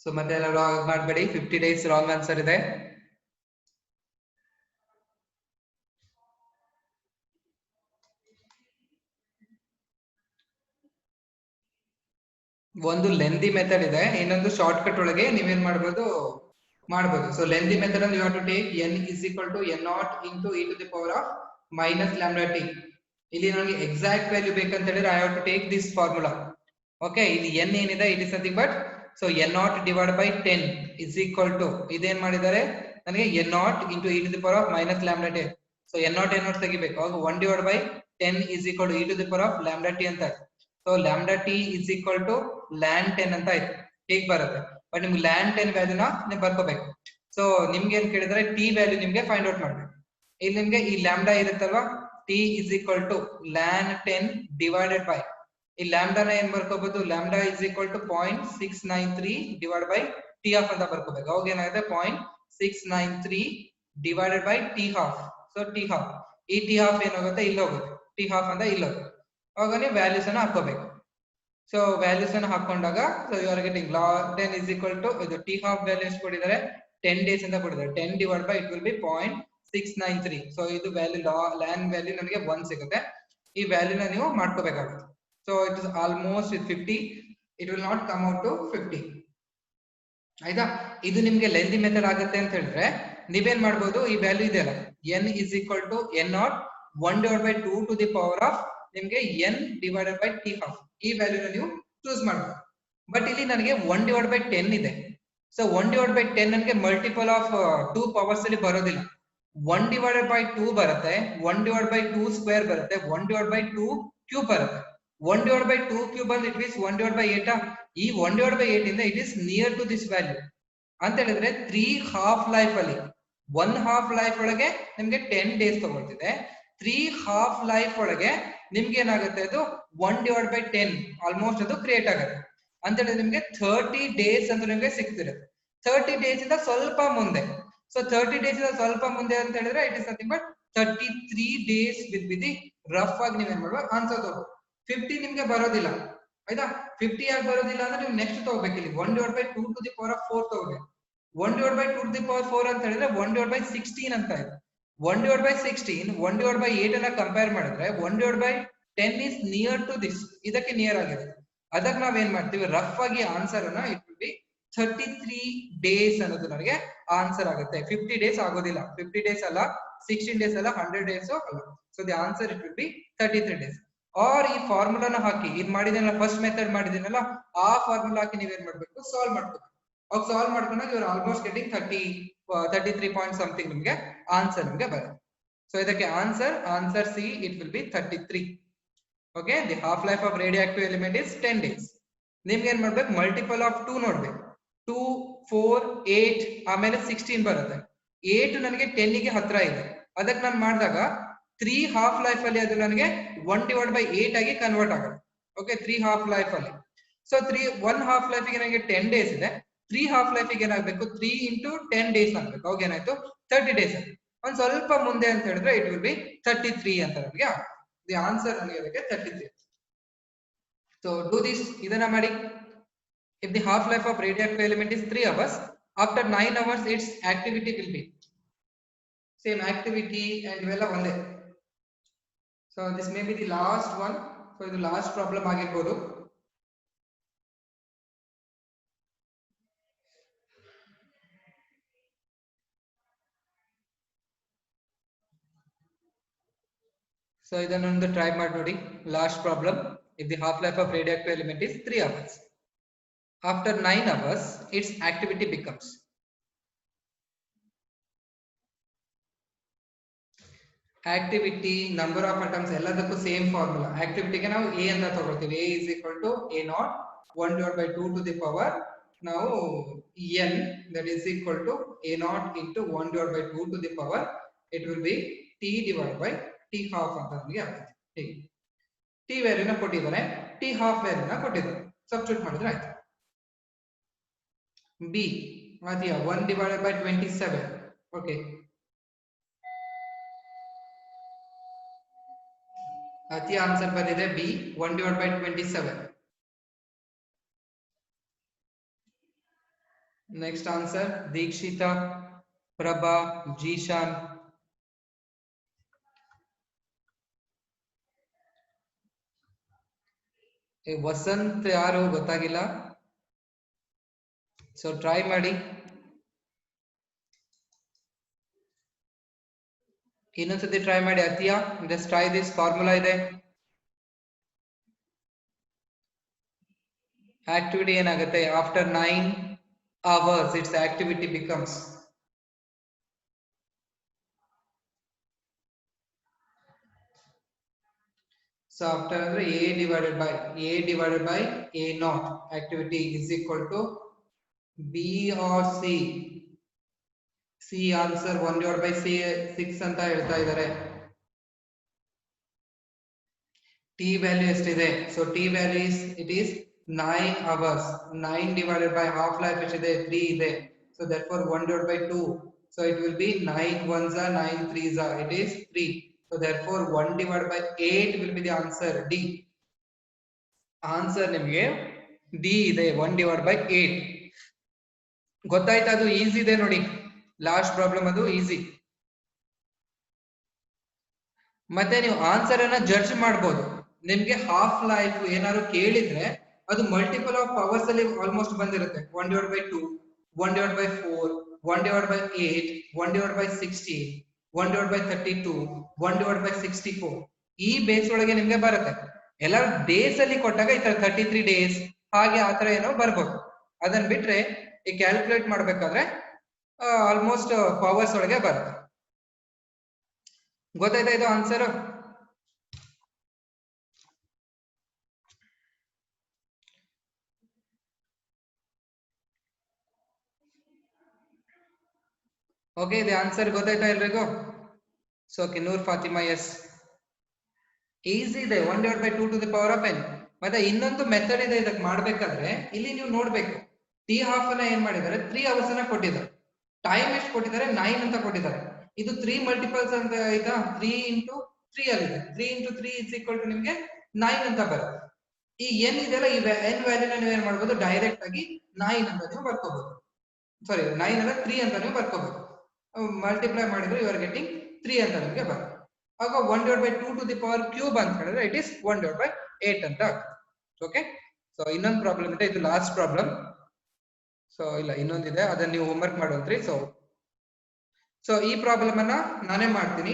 So ಮತ್ತೆ ಎಲ್ಲ ಮಾಡಬೇಡಿ, 50 days ರಾಂಗ್ ಆನ್ಸರ್ ಇದೆ. ಒಂದು ಲೆಂದಿ ಮೆಥಡ್ ಇದೆ, ಇನ್ನೊಂದು ಶಾರ್ಟ್ ಕಟ್ ಒಳಗೆ ನೀವೇನ್ ಮಾಡಬಹುದು. ಸೊ ಲೆಂದಿ ಮೆಥಡ್ ಅಲ್ಲಿ you have to take n is equal to n naught into e to the power of minus lambda t. ಇಲ್ಲಿ ನನಗೆ ಎಕ್ಸಾಕ್ಟ್ ವ್ಯಾಲ್ಯೂ ಬೇಕಂತ ಹೇಳಿದ್ರೆ I have to take this formula. Okay, ಇಲ್ಲಿ n ಏನಿದೆ it is nothing but so n naught divided by 10 is equal to ಇದೇನ್ ಮಾಡಿದ್ದಾರೆ ನನಗೆ n naught into e to the power of minus lambda t. So n naught ತೆಗಿಬೇಕು, ಆಗ 1 divided by 10 is equal to e to the power of lambda t ಅಂತ. So lambda t is equal to ln 10 ಅಂತ ಆಯ್ತು. ಹೀಗೆ ಬರುತ್ತೆ, but ನಿಮ್ಗೆ ln 10 ವ್ಯಾಲ್ಯೂನ ನೀವು ಬರ್ಕೋಬೇಕು. So ನಿಮ್ಗೆ ಏನ್ ಕೇಳಿದ್ರೆ ಟಿ ವ್ಯಾಲ್ಯೂ ನಿಮ್ಗೆ ಫೈಂಡ್ ಔಟ್ ಮಾಡ್ಬೇಕು. ಇಲ್ಲಿ ನಿಮ್ಗೆ ಈ ಲ್ಯಾಂಬ್ಡಾ ಇರುತ್ತಲ್ವಾ, t is equal to ln 10 divided by ಈ ಲ್ಯಾಂಬ್ಡಾನ ಏನ್ ಬರ್ಕೋಬಹುದು, lambda is equal to 0.693 divided by t half ಅಂತ ಬರ್ಕೋಬೇಕು. ಅವಾಗ ಏನಾಗುತ್ತೆ 0.693 divided by t half. So t half, ಈ t half ಏನಾಗುತ್ತೆ ಇಲ್ಲಿ ಹೋಗುತ್ತೆ, t half ಅಂತ ಇಲ್ಲಿ ಹೋಗುತ್ತೆ. ಅವಾಗ ನೀವು ವ್ಯಾಲ್ಯೂಸ್ ಅನ್ನ ಹಾಕೋಬೇಕು. ಸೊ ವ್ಯಾಲ್ಯೂಸ್ ಅನ್ನು ಹಾಕೊಂಡಾಗ so you are getting ln 10 is equal to ಇದು t half ವ್ಯಾಲ್ಯೂ ಎಷ್ಟು ಕೊಟ್ಟಿದ್ದಾರೆ 10 days ಅಂತ ಕೊಟ್ಟಿದ್ದಾರೆ. 10 divided by it will be 0.693. So ಇದು ವ್ಯಾಲ್ಯೂ ln ವ್ಯಾಲ್ಯೂ ನಮಗೆ 1 ಸಿಗುತ್ತೆ. ಈ ವ್ಯಾಲ್ಯೂನ ನೀವು ಮಾಡ್ಕೋಬೇಕಾಗುತ್ತೆ. So it is almost 50, it will not come out to 50. ಆಯ್ತಾ, ಇದು ನಿಮ್ಗೆ ಲೆಂದಿ ಮೆಥಡ್ ಆಗುತ್ತೆ ಅಂತ ಹೇಳಿದ್ರೆ ನೀವೇನ್ ಮಾಡ್ಬೋದು, ಈ ವ್ಯಾಲ್ಯೂ ಇದೆಯಲ್ಲ n is equal to n naught 1 divided by 2 to the power of ನಿಮ್ಗೆ n divided by t half ಈ ವ್ಯಾಲ್ಯೂನ ನೀವು ಚೂಸ್ ಮಾಡಬಹುದು. ಬಟ್ ಇಲ್ಲಿ ನನಗೆ 1 divided by 10 ಇದೆ. ಸೊ 1 divided by 10 ನನಗೆ ಮಲ್ಟಿಪಲ್ ಆಫ್ 2 ಪವರ್ಸ್ ಅಲ್ಲಿ ಬರೋದಿಲ್ಲ. 1 divided by 2 ಬರುತ್ತೆ, 1 divided by 2 ಸ್ಕ್ವೇರ್ ಬರುತ್ತೆ, 1 divided by 2 ಕ್ಯೂಬ್ ಬರುತ್ತೆ. 1 divided by 2 ಕ್ಯೂಬ್ ಅಂದ್ರೆ ಇಟ್ ಮೀನ್ಸ್ 1 divided by 8. ಈ 1 divided by 8 ಇಂದ it is near to this value ಅಂತ ಹೇಳಿದ್ರೆ 3 ಹಾಫ್ ಲೈಫ್ ಅಲ್ಲಿ 1 ಹಾಫ್ ಲೈಫ್ ಒಳಗೆ ನಿಮ್ಗೆ 10 ಡೇಸ್ ತಗೊಳ್ತಿದೆ. 3 ಹಾಫ್ ಲೈಫ್ ಒಳಗೆ ನಿಮ್ಗೆ ಏನಾಗುತ್ತೆ, ಅದು 1 divided by 10 ಆಲ್ಮೋಸ್ಟ್ ಅದು ಕ್ರಿಯೇಟ್ ಆಗುತ್ತೆ ಅಂತ ಹೇಳಿದ್ರೆ ನಿಮ್ಗೆ 30 ಡೇಸ್ ಅಂತ ನಿಮ್ಗೆ ಸಿಗ್ತಿರುತ್ತೆ. 30 ಡೇಸ್ ಇಂದ ಸ್ವಲ್ಪ ಮುಂದೆ, ಸೊ 30 ಡೇಸ್ ಇಂದ ಸ್ವಲ್ಪ ಮುಂದೆ ಅಂತ ಹೇಳಿದ್ರೆ it is nothing but 33 days will be the rough ಆಗಿ ನೀವೇನ್ ಮಾಡ್ಬೇಕು ಆನ್ಸರ್ ತಗೋಬೇಕು. 50 ನಿಮ್ಗೆ ಬರೋದಿಲ್ಲ. ಆಯ್ತಾ, 50 ಯಾಕೆ ಬರೋದಿಲ್ಲ ಅಂದ್ರೆ ನೀವು ನೆಕ್ಸ್ಟ್ ತಗೋಬೇಕು, ಇಲ್ಲಿ 1 divided by 2 to the power of 4 ತಗೋಬೇಕು. 1 divided by 2 to the power 4 ಅಂತ ಹೇಳಿದ್ರೆ 1 divided by 16 ಅಂತ ಇದೆ. 1 divided by 16 1 divided by 8 ಅನ್ನ ಕಂಪೇರ್ ಮಾಡಿದ್ರೆ 1 divided by 10 is near to this, ಇದಕ್ಕೆ ನಿಯರ್ ಆಗಿದೆ. ಅದಕ್ಕೆ ನಾವೇನ್ ಮಾಡ್ತೀವಿ, ರಫ್ ಆಗಿ ಆನ್ಸರ್ ಅನ್ನ ಇಟ್ ವಿಲ್ ಬಿ 33 ಡೇಸ್ ಅನ್ನೋದು ನನಗೆ ಆನ್ಸರ್ ಆಗುತ್ತೆ. 50 ಡೇಸ್ ಆಗೋದಿಲ್ಲ, 50 ಡೇಸ್ ಅಲ್ಲ, 16 ಡೇಸ್ ಅಲ್ಲ, 100 ಡೇಸ್ ಅಲ್ಲ. So the answer it will be 33 days. Or ಈ ಫಾರ್ಮುಲಾನ ಹಾಕಿ ಇದು ಮಾಡಿದೀನಲ್ಲ, ಫಸ್ಟ್ ಮೆಥಡ್ ಮಾಡಿದೀನಲ್ಲ, ಆ ಫಾರ್ಮುಲಾ ಹಾಕಿ ನೀವೇನ್ ಮಾಡ್ಬೇಕು, ಸಾಲ್ವ್ ಮಾಡ್ಬೇಕು. ಅವಾಗ ಸಾಲ್ವ್ ಮಾಡ್ಕೊಂಡಾಗ ಇವ್ರು ಆಲ್ಮೋಸ್ಟ್ ಗೆಟಿಂಗ್ 33 ಪಾಯಿಂಟ್ ಸಮಥಿಂಗ್ ನಿಮ್ಗೆ ಆನ್ಸರ್ ನಿಮ್ಗೆ ಬರುತ್ತೆ. ಸೊ ಇದಕ್ಕೆ answer C it will be 33. Okay, the half life of radioactive element is 10 days. ನಿಮ್ಗೆ ಏನ್ ಮಾಡ್ಬೇಕು, ಮಲ್ಟಿಪಲ್ ಆಫ್ 2 ನೋಡ್ಬೇಕು. 2, 4, 8 ಆಮೇಲೆ 16 ಬರುತ್ತೆ. 8 ನನಗೆ 10 ಗೆ ಹತ್ರ ಇದೆ. ಅದಕ್ಕೆ ನಾನು ಮಾಡಿದಾಗ 3 ಹಾಫ್ ಲೈಫ್ ಅಲ್ಲಿ ಅದು ನನಗೆ 1 divided by 8 ಆಗಿ ಕನ್ವರ್ಟ್ ಆಗುತ್ತೆ. ಓಕೆ, 3 ಹಾಫ್ ಲೈಫ್ ಅಲ್ಲಿ. ಸೊ 1 ಹಾಫ್ ಲೈಫ್ ಗೆ ನನಗೆ 10 ಡೇಸ್ ಇದೆ. 3 ಹಾಫ್ ಲೈಫ್ ಗೆ ಏನಾಗಬೇಕು, 3 into 10 ಡೇಸ್ ಆಗ್ಬೇಕು. ಅವಾಗ ಏನಾಯ್ತು 30 ಡೇಸ್. ಒಂದ್ ಸ್ವಲ್ಪ ಮುಂದೆ ಅಂತ ಹೇಳಿದ್ರೆ ಇಟ್ ವಿಲ್ ಬಿ 33 ಅಂತ ನಮಗೆ ಆಗುತ್ತೆ. ದಿ ಆನ್ಸರ್ ನನಗೆ ಅದಕ್ಕೆ 33. ಸೊ ಡೂ ದಿಸ್, ಇದನ್ನ ಮಾಡಿ. If the half life of radioactive element is 3 hours, after 9 hours its activity will be same activity and ಇವೆಲ್ಲ ಒಂದೇ. So this may be the last one. So ಇದು last problem ಆಗಿರ್ಬೋದು. So ಇದನ್ನೊಂದು try ಮಾಡಿ ನೋಡಿ. Last problem, if the half life of radioactive element is 3 hours, after 9 hours its activity becomes activity, number of atoms ಎಲ್ಲದಕ್ಕೂ same formula. ಆಕ್ಟಿವಿಟಿಗೆ ನಾವು a ಅಂತ ತಗೊಳ್ತೀವಿ. a is equal to a naught 1 divided by 2 to the power ನಾವು n, that is equal to a naught into 1 divided by 2 to the power it will be t divided by t half ಅಂತ ನಮಗೆ ಆಗುತ್ತೆ. t ವ್ಯಾಲ್ಯೂನ ಕೊಟ್ಟಿದ್ದಾರೆ, t half ವ್ಯಾಲ್ಯೂನ ಕೊಟ್ಟಿದ್ದಾರೆ. Substitute ಮಾಡಿದ್ರೆ ಆಯ್ತು. B Atiya 1/27. Okay, Atiya answer ಬಂದಿದೆ B 1/27. Next answer Dikshita, Prabha, Zeeshan. Vasanth ಯಾರು ಗೊತ್ತಾಗಿಲ್ಲ, ಸೊ ಟ್ರೈ ಮಾಡಿ. ಇನ್ನೊಂದ್ಸತಿ ಟ್ರೈ ಮಾಡಿ. Atiya, just try this formula ಇದೆ. ಆಕ್ಟಿವಿಟಿ ಏನಾಗುತ್ತೆ, after 9 hours its activity becomes so after a divided by a naught activity is equal to b or c. c answer 1/6 ಅಂತ ಹೇಳ್ತಾ ಇದ್ದಾರೆ. t value ಎಷ್ಟಿದೆ, so t value is it is 9 hours. 9 divided by half life ಎಷ್ಟಿದೆ, 3 ಇದೆ. So therefore 1/2. So it will be 9 ones are 9 threes are, it is 3. So therefore 1/8 will be the answer, D. Answer ನಿಮಗೆ D ಇದೆ, 1/8. ಗೊತ್ತಾಯ್ತಾ? ಅದು easy ಇದೆ ನೋಡಿ, last problem ಅದು easy. ಮತ್ತೆ ನೀವು ಆನ್ಸರ್ ಅನ್ನ ಜಡ್ಜ್ ಮಾಡಬಹುದು. ನಿಮ್ಗೆ ಹಾಫ್ ಲೈಫ್ ಏನಾದ್ರು ಕೇಳಿದ್ರೆ ಅದು ಮಲ್ಟಿಪಲ್ ಆಫ್ ಪವರ್ಸ್ ಅಲ್ಲಿ ಆಲ್ಮೋಸ್ಟ್ ಬಂದಿರುತ್ತೆ. 1/2, 1/4, 1/8, 1/16, 1/32, 1/64 ಈ ಬೇಸ್ ಒಳಗೆ ನಿಮ್ಗೆ ಬರುತ್ತೆ. ಎಲ್ಲ ಡೇಸ್ ಅಲ್ಲಿ ಕೊಟ್ಟಾಗ ಈ ತರ 33 ಡೇಸ್ ಹಾಗೆ ಆತರ ಏನೋ ಬರ್ಬೋದು. ಅದನ್ನ ಬಿಟ್ರೆ ಈ ಕ್ಯಾಲ್ಕುಲೇಟ್ ಮಾಡ್ಬೇಕಾದ್ರೆ ಆಲ್ಮೋಸ್ಟ್ ಪವರ್ಸ್ ಒಳಗೆ ಬರುತ್ತೆ. ಗೊತ್ತಾಯ್ತಾ ಇದು ಆನ್ಸರ್? ಓಕೆ, ಇದು ಆನ್ಸರ್ ಗೊತ್ತಾಯ್ತಾ ಎಲ್ರಿಗೂ? ಸೊ ಕಿನ್ನೂರ್ ಫಾತಿಮಾ, ಎಸ್ ಈಸಿ ಇದೆ, 1/2 to the power of n. ಮತ್ತೆ ಇನ್ನೊಂದು ಮೆಥಡ್ ಇದೆ ಇದಕ್ಕೆ ಮಾಡ್ಬೇಕಾದ್ರೆ, ಇಲ್ಲಿ ನೀವು ನೋಡ್ಬೇಕು ಟಿ ಹಾಫ್ ಅನ್ನ ಏನ್ ಮಾಡಿದ್ದಾರೆ, 3 hours ಅನ್ನ ಕೊಟ್ಟಿದ್ದಾರೆ. ಟೈಮ್ ಎಷ್ಟು ಕೊಟ್ಟಿದ್ದಾರೆ, 9 ಅಂತ ಕೊಟ್ಟಿದ್ದಾರೆ. ಇದು 3 ಮಲ್ಟಿಪಲ್ಸ್ ಅಂತ ಆಯ್ತಾ, 3 into 3 ಅಲ್ಲಿದೆ. 3 into 3 is equal to ನಿಮ್ಗೆ 9 ಅಂತ ಬರುತ್ತೆ. ಈ n ಇದೆಲ್ಲ ಈ n ವ್ಯಾಲ್ಯೂನ ನೀವು ಏನ್ ಮಾಡ್ಬೋದು, ಡೈರೆಕ್ಟ್ ಆಗಿ 9 ಅಂತ ನೀವು ಬರ್ಕೋಬಹುದು. ಸಾರಿ 9 ಅಲ್ಲ 3 ಅಂತ ನೀವು ಬರ್ಕೋಬಹುದು. ಮಲ್ಟಿಪ್ಲೈ ಮಾಡಿದ್ರೆ ಯು ಆರ್ ಗೆಟಿಂಗ್ 3 ಅಂತ ನಿಮಗೆ ಬರುತ್ತೆ. ಆಗ 1/2 to the power cube ಅಂತ ಹೇಳಿದ್ರೆ ಇಟ್ ಇಸ್ 1/8 ಅಂತ ಆಗುತ್ತೆ. ಓಕೆ, ಸೊ ಇನ್ನೊಂದು ಪ್ರಾಬ್ಲಮ್ ಇದೆ, ಇದು ಲಾಸ್ಟ್ ಪ್ರಾಬ್ಲಮ್. ಸೊ ಇಲ್ಲ ಇನ್ನೊಂದಿದೆ, ಅದನ್ನ ನೀವು ಹೋಮ್ವರ್ಕ್ ಮಾಡುವಂತ್ರಿ. ಸೊ ಈ ಪ್ರಾಬ್ಲಮ್ ಅನ್ನ ನಾನೇ ಮಾಡ್ತೀನಿ.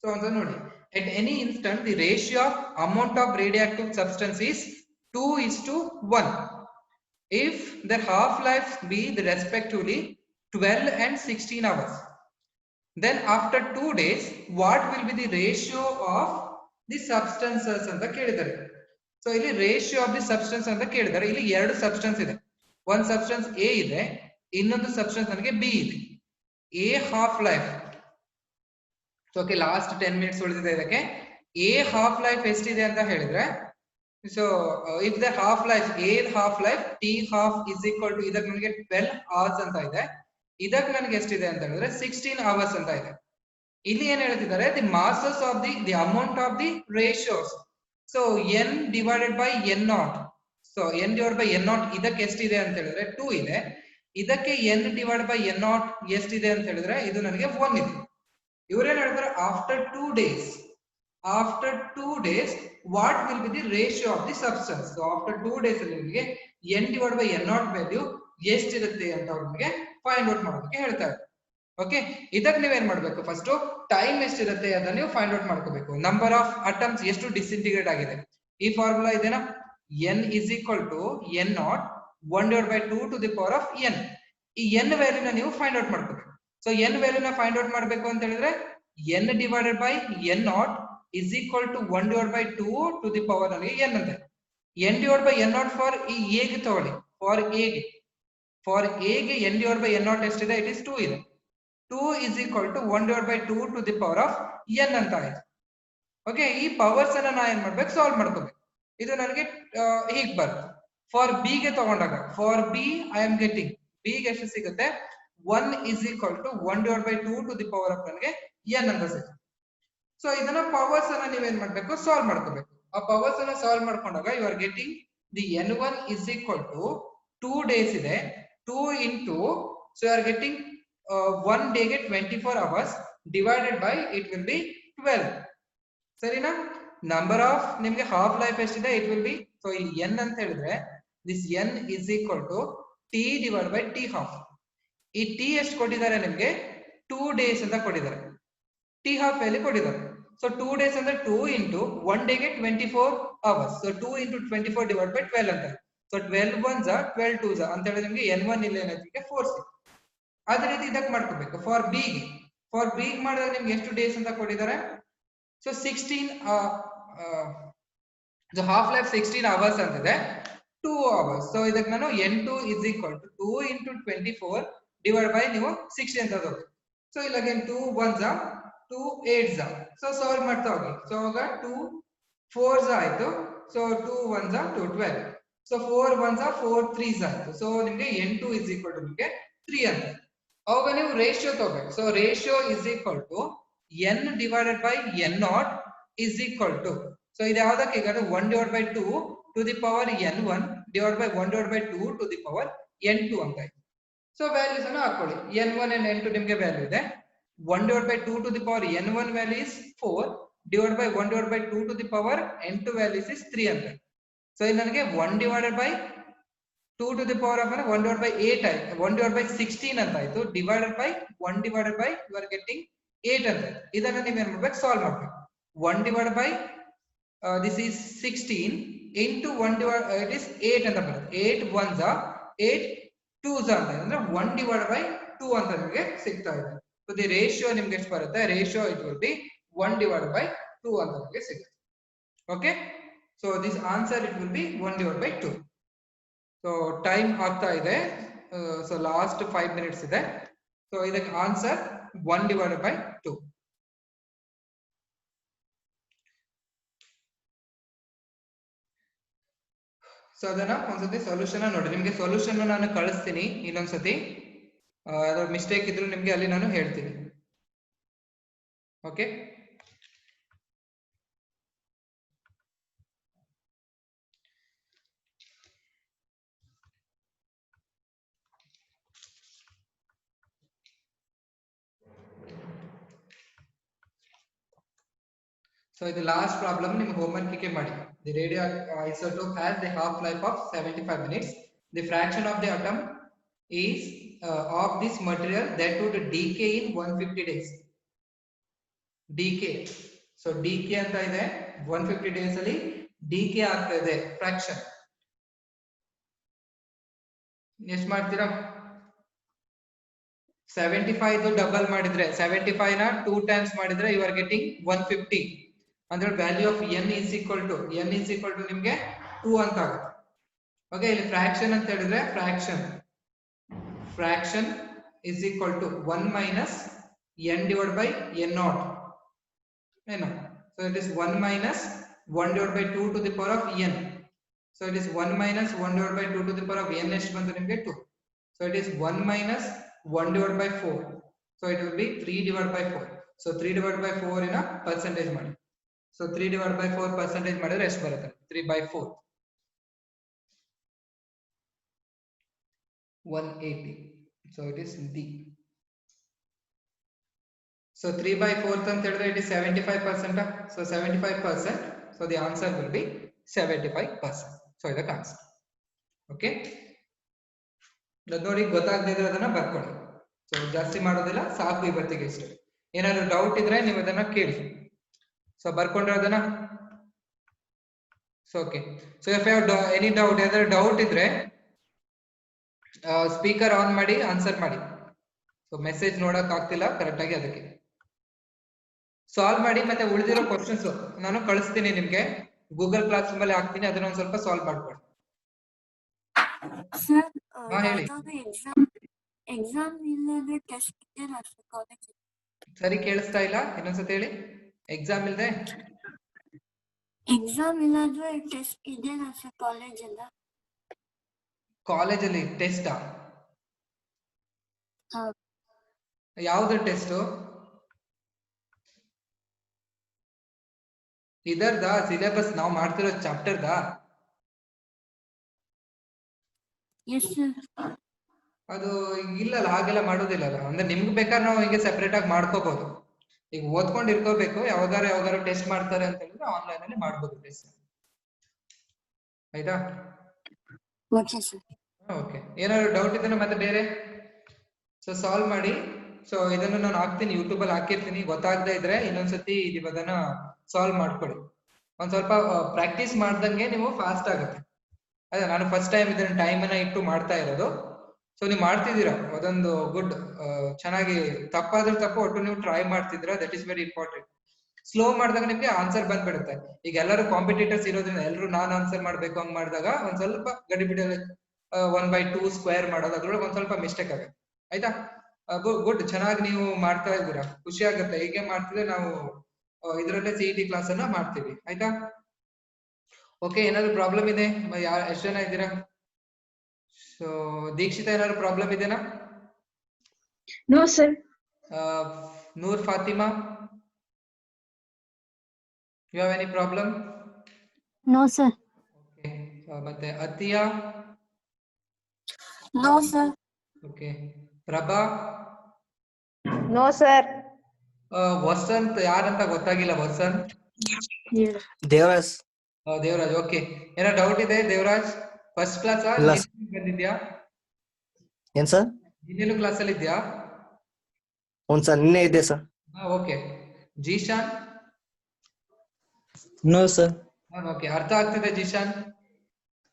ಸೊ ಅಂತ ನೋಡಿ, at any instant the ratio of amount of radioactive substance is 2:1 if their half life be the respectively 12 and 16 hours. Then after 2 days what will be the ratio of the substances ಅಂತ ಕೇಳಿದ್ದಾರೆ. So ಇಲ್ಲಿ ratio of the substance ಅಂತ ಕೇಳಿದ್ದಾರೆ. ಇಲ್ಲಿ ಎರಡು substance ಇದೆ, ಒಂದು substance A ಇದೆ, ಇನ್ನೊಂದು ಸಬ್ಸ್ಟೆನ್ಸ್ ನನಗೆ ಬಿ ಇದೆ. A half life, okay last 10 minutes ಉಳಿದಿದೆ ಇದಕ್ಕೆ. ಎ ಹಾಫ್ ಲೈಫ್ ಎಷ್ಟಿದೆ ಅಂತ ಹೇಳಿದ್ರೆ, so if the half life a half life t half is equal to ಇದಕ್ಕೆ ನನಗೆ 12 hours ಅಂತ ಇದೆ, ಇದಕ್ಕೆ ನನಗೆ ಎಷ್ಟಿದೆ ಅಂತ ಹೇಳಿದ್ರೆ 16 hours ಅಂತ ಇದೆ. ಇಲ್ಲಿ ಏನ್ ಹೇಳ್ತಿದ್ದಾರೆ, the masses of the amount of the ratios. So n divided by n naught. So n divide by n naught ಇದಕ್ಕೆ ಎಷ್ಟಿದೆ ಅಂತ ಹೇಳಿದ್ರೆ 2 ಇದೆ, ಇದಕ್ಕೆ n divide by n naught ಎಷ್ಟಿದೆ ಅಂತ ಹೇಳಿದ್ರೆ ಇದು ನನಗೆ 1 ಇದೆ. ಇವ್ರೇನ್ ಹೇಳ್ತಾರೆ, after 2 days what will be the ratio of the substance. So after 2 days ಅಲ್ಲಿ ನಿಮಗೆ n divide by n naught value ಎಷ್ಟಿರುತ್ತೆ ಅಂತ ಅವ್ರು ನಿಮಗೆ ಫೈಂಡ್ ಔಟ್ ಮಾಡೋದಕ್ಕೆ ಹೇಳ್ತಾರೆ. ಓಕೆ, ಇದಕ್ಕೆ ನೀವೇನ್ ಮಾಡ್ಬೇಕು, ಫಸ್ಟ್ ಟೈಮ್ ಎಷ್ಟಿರುತ್ತೆ ಅದನ್ನ ನೀವು ಫೈಂಡ್ ಔಟ್ ಮಾಡ್ಕೋಬೇಕು. ನಂಬರ್ ಆಫ್ ಅಟಮ್ಸ್ ಎಷ್ಟು ಡಿಸ್ಇಂಟಿಗ್ರೇಟ್ ಆಗಿದೆ, ಈ ಫಾರ್ಮುಲಾ ಇದೆನಾ, n is equal to n naught 1/2 to the power of n. ಈ n ವ್ಯಾಲ್ಯೂನ ನೀವು ಫೈಂಡ್ ಔಟ್ ಮಾಡ್ಕೋಬೇಕು. ಸೊ n ವ್ಯಾಲ್ಯೂನ ಫೈಂಡ್ ಔಟ್ ಮಾಡ್ಬೇಕು ಅಂತ ಹೇಳಿದ್ರೆ n divided by n not is equal to 1/2 to the power ನನಗೆ n ಅಂತೆ. n divide by n not for ಈ a ಗೆ ತಗೊಳ್ಳಿ, ಫಾರ್ a ಗೆ n divide by n naught ಎಷ್ಟಿದೆ, ಇಟ್ ಇಸ್ 2 ಇದೆ. 2 is equal to 1/2 to the power of n ಅಂತ ಆಯ್ತು. ಓಕೆ, ಈ ಪವರ್ಸ್ ಅನ್ನ ನಾ ಏನ್ ಮಾಡ್ಬೇಕು, ಸಾಲ್ವ್ ಮಾಡ್ಕೋಬೇಕು. ಇದು ನನಗೆ ಹೀಗ್ ಬರುತ್ತೆ. ಫಾರ್ ಬಿ ಗೆ ತಗೊಂಡಾಗ for B I am getting B ಗೆ ಎಷ್ಟು ಸಿಗುತ್ತೆ 1 is equal to 1 divided by 2 to the power of n ಗೆ n ಅಂತ ಸಿಗುತ್ತೆ. ಸೊ ಇದನ್ನ ಪವರ್ಸ್ ಅನ್ನ ನೀವೇನ್ ಮಾಡ್ಬೇಕು ಸಾಲ್ವ್ ಮಾಡ್ಕೋಬೇಕು. ಆ ಪವರ್ಸ್ ಅನ್ನ ಸಾಲ್ವ್ ಮಾಡ್ಕೊಂಡಾಗ you are getting the n1 is equal to 2 days ಇದೆ 2 into so you are getting 1 day ಗೆ 24 hours divided by it will be 12 ಸರಿನಾ. ನಂಬರ್ ಆಫ್ ನಿಮ್ಗೆ ಹಾಫ್ ಲೈಫ್ ಎಷ್ಟಿದೆ ಇಟ್ ವಿಲ್ ಬಿ ಸೊ ಇಲ್ಲಿ n ಅಂತ ಹೇಳಿದ್ರೆ this n is equal to t divided by t half. ಈ t ಎಷ್ಟು ಕೊಟ್ಟಿದ್ದಾರೆ ನಿಮ್ಗೆ 2 days ಅಂತ ಕೊಟ್ಟಿದ್ದಾರೆ t half ವ್ಯಾಲ್ಯೂ ಕೊಟ್ಟಿದ್ದಾರೆ. ಸೊ 2 days ಅಂದ್ರೆ 2 into 1 day ಗೆ 24 hours so 2 into 24 divided by 12 ಅಂತ. ಸೊ 12 ones are 12 twos ಅಂತ ಹೇಳಿದ್ರೆ ನಿಮ್ಗೆ n1 ಇಲ್ಲಿ ಏನಾಯ್ತು 4 6. ಅದೇ ರೀತಿ ಇದಕ್ಕೆ ಮಾಡ್ಕೋಬೇಕು ಫಾರ್ ಬಿ ಗೆ. ಫಾರ್ ಬಿ ಗೆ ಮಾಡಿದ್ರೆ ನಿಮ್ಗೆ ಎಷ್ಟು ಡೇಸ್ ಅಂತ ಕೊಟ್ಟಿದ್ದಾರೆ ಸೊ 16 ಹಾಫ್ ಲೈಫ್ 16 hours ಅಂತಿದೆ 2 hours. ಸೊ ಇದಕ್ಕೆ ನಾನು n2 is equal to 2 into 24 divided by ನೀವು 60 ಅಂತ ತಗೋಬೇಕು. ಸೊ ಇಲ್ಲ again 2 1s are 2 8s are so solve ಮಾಡ್ತಾ ಹೋಗಿ. ಸೊ ಆಗ 2 4s ಆಯ್ತು so 2 1s are 2 12 so 4 1s are 4 3s ಆಯ್ತು. ಸೊ ನಿಮಗೆ n2 is equal to ನಿಮಗೆ 3 ಅಂತ. ಅವಾಗ ನೀವು ರೇಷಿಯೋ ತಗೋಬೇಕು. So ratio is equal to n divided by n naught is equal to so ಇದು ಯಾವ್ದಕ್ಕೆ ಈಗ 1 divided by 2 to the power n1 divided by 1 divided by 2 to the power n2 ಅಂತ ಇದೆ. ಸೊ ವ್ಯಾಲ್ಯೂಸ್ ಅನ್ನು ಹಾಕೊಳ್ಳಿ n1 and n2 ನಿಮಗೆ value ಇದೆ 1 divided by 2 to the power n1 value is 4 divided by 1 divided by 2 to the power n2 values is 3 ಅಂತ. So ಇಲ್ಲಿ ನನಗೆ 1 divided by 2 to the power of 1 divided by 8 ಆಯ್ತು 1 divided by 16 ಅಂತ ಆಯ್ತು divided by 1 divided by you are getting 8 ಅಂತ. ಇದನ್ನ ನೀವು ಏನ್ ಮಾಡ್ಬೇಕು ಸಾಲ್ವ್ ಮಾಡ್ಬೇಕು. 1 divided by this is 16 into 1 divided it is 8 ಅಂತ ಬರುತ್ತೆ 8 1s are 8 2s ಅಂತ ಅಂದ್ರೆ 1 divided by 2 ಅಂತ ನಿಮಗೆ ಸಿಗ್ತಾ ಇದೆ. ಸೊ ದಿ ರೇಷಿಯೋ ನಿಮ್ಗೆ ಎಷ್ಟು ಬರುತ್ತೆ ratio it will B 1 divided by 2 ಅಂತ ನಿಮಗೆ ಸಿಗುತ್ತೆ. Okay so this answer it will B 1 divided by 2. So time ಆಗ್ತಾ ಇದೆ ಸೊ ಲಾಸ್ಟ್ 5 minutes ಇದೆ. ಸೊ ಇದಕ್ಕೆ ಆನ್ಸರ್ 1 divided by 2. ಸೊ ಅದನ್ನ ಒಂದ್ಸತಿ ಸೊಲ್ಯೂಷನ್ ನೋಡಿ ನಿಮ್ಗೆ ಸೊಲ್ಯೂಷನ್ ನಾನು ಕಳಿಸ್ತೀನಿ ಇನ್ನೊಂದ್ಸತಿ ಯಾವ್ದಾದ್ರು ಮಿಸ್ಟೇಕ್ ಇದ್ರು ನಿಮ್ಗೆ ಅಲ್ಲಿ ನಾನು ಹೇಳ್ತೀನಿ. ಓಕೆ ಸೊ ಇದು ಲಾಸ್ಟ್ ಪ್ರಾಬ್ಲಮ್ ನಿಮ್ಗೆ ಹೋಮ್ವರ್ಕ್ ಗೆ ಮಾಡಿ. The radio isotope has the half life of 75 minutes. The fraction of the atom is of this material that would decay in 150 days. decay so decay ಅಂತ ಇದೆ 150 days ಅಲ್ಲಿ decay ಆಗ್ತಾ ಇದೆ fraction. ಎಷ್ಟು ಮಾಡ್ತೀರಾ 75 ಡಬಲ್ ಮಾಡಿದ್ರೆ 75 ನ 2 times ಮಾಡಿದ್ರೆ you are getting 150 ಅಂದ್ರೆ value of n is equal to ನಿಮ್ಗೆ 2 ಅಂತ ಆಗುತ್ತೆ. ಓಕೆ ಇಲ್ಲಿ ಫ್ರಾಕ್ಷನ್ ಅಂತ ಹೇಳಿದ್ರೆ fraction is equal to 1 minus n divided by n naught. So it is 1 minus 1 divided by 2 to the power of n. So it is 1 minus 1 divided by 2 to the power of n ಎಷ್ಟು ಬಂತು ನಿಮಗೆ 2. So it is 1 minus 1 divided by 4. So it will be 3 divided by 4. So 3 divided by 4 in a percentage ಮಾಡಿ. So 3 divided by 4 percentage ಮಾಡಿದ್ರೆ ಎಷ್ಟು ಬರುತ್ತೆ 3 by 4 180. So it is D. So 3 by 4th ಅಂತ ಹೇಳಿದ್ರೆ it is 75%. So 75%. So the answer will be 75%. So ಇದಕ್ಕೆ answer. Okay ನೋಡಿ ಗೊತ್ತಾಗದಿದ್ರೆ ಅದನ್ನ ಬರ್ಕೊಳ್ಳಿ. ಸೊ ಜಾಸ್ತಿ ಮಾಡೋದಿಲ್ಲ ಸಾಕು ಇವತ್ತಿಗೆ ಇಷ್ಟು. ಏನಾದ್ರು ಡೌಟ್ ಇದ್ರೆ ನೀವು ಅದನ್ನ ಕೇಳಿ. ಸೊ ಬರ್ಕೊಂಡಿರೋದನ್ನ so okay so if you have any doubt ಏನಾದ್ರು ಡೌಟ್ ಇದ್ರೆ ಸ್ಪೀಕರ್ ಆನ್ ಮಾಡಿ ಆನ್ಸರ್ ಮಾಡಿ. ಸೊ ಮೆಸೇಜ್ ನೋಡಕ್ ಆಗ್ತಿಲ್ಲ ಕರೆಕ್ಟ್ ಆಗಿ ಅದಕ್ಕೆ ಸಾಲ್ವ್ ಮಾಡಿ. ಮತ್ತೆ ಉಳಿದಿರೋ ಕ್ವಶನ್ಸ್ ನಾನು ಕಳಿಸ್ತೀನಿ ನಿಮ್ಗೆ ಗೂಗಲ್ ಕ್ಲಾಸ್ ರೂಮ್ ಅಲ್ಲಿ ಹಾಕ್ತೀನಿ ಅದನ್ನ ಒಂದ್ ಸ್ವಲ್ಪ ಸಾಲ್ವ್ ಮಾಡ್ಕೊಳ್ಳಿ. ಹೇಳಿ ಸರಿ ಕೇಳಿಸ್ತಾ ಇಲ್ಲ ಇನ್ನೊಂದ್ಸತಿ ಹೇಳಿ. ಎಕ್ಸಾಮ್ ಇಲ್ದೆ ಎಕ್ಸಾಮ್ ಇಲ್ಲಾಂದ್ರೆ ಟೆಸ್ಟ್ ಇದೆ ಕಾಲೇಜ್ ಎಲ್ಲ ಕಾಲೇಜಲ್ಲಿ ಟೆಸ್ಟಾ? ಯಾವ್ದು ಟೆಸ್ಟ್? ಇದರ್ದ ಸಿಲೆಬಸ್ ನಾವು ಮಾಡ್ತಿರೋ ಚಾಪ್ಟರ್ದ? ಅದು ಇಲ್ಲಲ್ಲ, ಹಾಗೆಲ್ಲ ಮಾಡೋದಿಲ್ಲಲ್ಲ. ಅಂದ್ರೆ ನಿಮ್ಗೆ ಬೇಕಾದ್ರೆ ನಾವು ಹಿಂಗೆ ಸೆಪರೇಟ್ ಆಗಿ ಮಾಡ್ಕೋಬಹುದು. ಈಗ ಓದ್ಕೊಂಡು ಇರ್ಕೋಬೇಕು, ಯಾವಾಗಾರ ಟೆಸ್ಟ್ ಮಾಡ್ತಾರೆ ಅಂತ ಹೇಳಿದ್ರೆ ಆನ್ಲೈನ್ ಅಲ್ಲಿ ಮಾಡ್ಬೋದು ಟೆಸ್ಟ್. ಆಯ್ತಾ? ಓಕೆ, ಏನಾದ್ರು ಡೌಟ್ ಇದ್ರೆ ಮತ್ತೆ ಬೇರೆ ಸೊ ಸಾಲ್ವ್ ಮಾಡಿ. ಸೊ ಇದನ್ನು ನಾನು ಹಾಕ್ತೀನಿ, ಯೂಟ್ಯೂಬ್ ಅಲ್ಲಿ ಹಾಕಿರ್ತೀನಿ. ಗೊತ್ತಾಗದೇ ಇದ್ರೆ ಇನ್ನೊಂದ್ಸತಿ ಇದನ್ನ ಸಾಲ್ವ್ ಮಾಡ್ಕೊಳ್ಳಿ. ಒಂದ್ ಸ್ವಲ್ಪ ಪ್ರಾಕ್ಟೀಸ್ ಮಾಡ್ದಂಗೆ ನೀವು ಫಾಸ್ಟ್ ಆಗುತ್ತೆ. ಅದೇ ನಾನು ಫಸ್ಟ್ ಟೈಮ್ ಇದನ್ನ ಟೈಮ್ ಅನ್ನ ಇಟ್ಟು ಮಾಡ್ತಾ ಇರೋದು. ಸೊ ನೀವು ಮಾಡ್ತಿದ್ದೀರಾ, ಅದೊಂದು ಗುಡ್. ಚೆನ್ನಾಗಿ ತಪ್ಪಾದ್ರೂ ತಪ್ಪು, ಒಟ್ಟು ನೀವು ಟ್ರೈ ಮಾಡ್ತಿದ್ದೀರಾ, that is very important. Slow ಮಾಡಿದಾಗ ನಿಮ್ಗೆ ಆನ್ಸರ್ ಬಂದ್ಬಿಡುತ್ತೆ. ಈಗ ಎಲ್ಲರೂ ಕಾಂಪಿಟೇಟರ್ಸ್ ಇರೋದ್ರಿಂದ ಎಲ್ಲರೂ ನಾನ್ ಆನ್ಸರ್ ಮಾಡ್ಬೇಕು ಹಂಗ್ ಮಾಡಿದಾಗ ಒಂದ್ ಸ್ವಲ್ಪ ಗಡಿಬಿಡಿ 1/2 ಸ್ಕ್ವೇರ್ ಮಾಡೋದು, ಅದ್ರೊಳಗೆ ಒಂದ್ ಸ್ವಲ್ಪ ಮಿಸ್ಟೇಕ್ ಆಗುತ್ತೆ. ಆಯ್ತಾ? ಗುಡ್, ಚೆನ್ನಾಗಿ ನೀವು ಮಾಡ್ತಾ ಇದ್ದೀರಾ, ಖುಷಿ ಆಗುತ್ತೆ. ಹೀಗೆ ಮಾಡ್ತಿದ್ರೆ ನಾವು ಇದರಲ್ಲೇ CET ಕ್ಲಾಸ್ ಅನ್ನ ಮಾಡ್ತೀವಿ. ಆಯ್ತಾ? ಓಕೆ, ಏನಾದ್ರು ಪ್ರಾಬ್ಲಮ್ ಇದೆ? ಎಷ್ಟು ಜನ ಇದ್ದೀರಾ? ಸೊ ದೀಕ್ಷಿತ, ಏನಾದ್ರು ಪ್ರಾಬ್ಲಮ್ ಇದೆನಾ? No sir. Noor Fatima, you have any problem? No sir. Okay, ಮತ್ತೆ Atiya? No sir. Okay, Prabha? No sir. Vasanth ಯಾರಂತ ಗೊತ್ತಾಗಿಲ್ಲ. ವಸಂತ್? ದೇವರಾಜ್. ದೇವರಾಜ್. ಓಕೆ, ಏನೋ ಡೌಟ್ ಇದೆ ದೇವರಾಜ್? ಫಸ್ಟ್ ಕ್ಲಾಸ್ ಬಂದಿದ್ಯಾ? ಏನ್ ಸರ್? ಇನ್ನೇನು ಕ್ಲಾಸ್ ಅಲ್ಲಿ ಇದ್ಯಾ? ಒಂದ್ ಸರ್ ನಿನ್ನೆ ಇದೆ sir. Okay, Zeeshan? No sir. Okay, ಅರ್ಥ ಆಗ್ತಿದೆ ಜೀಶಾನ್?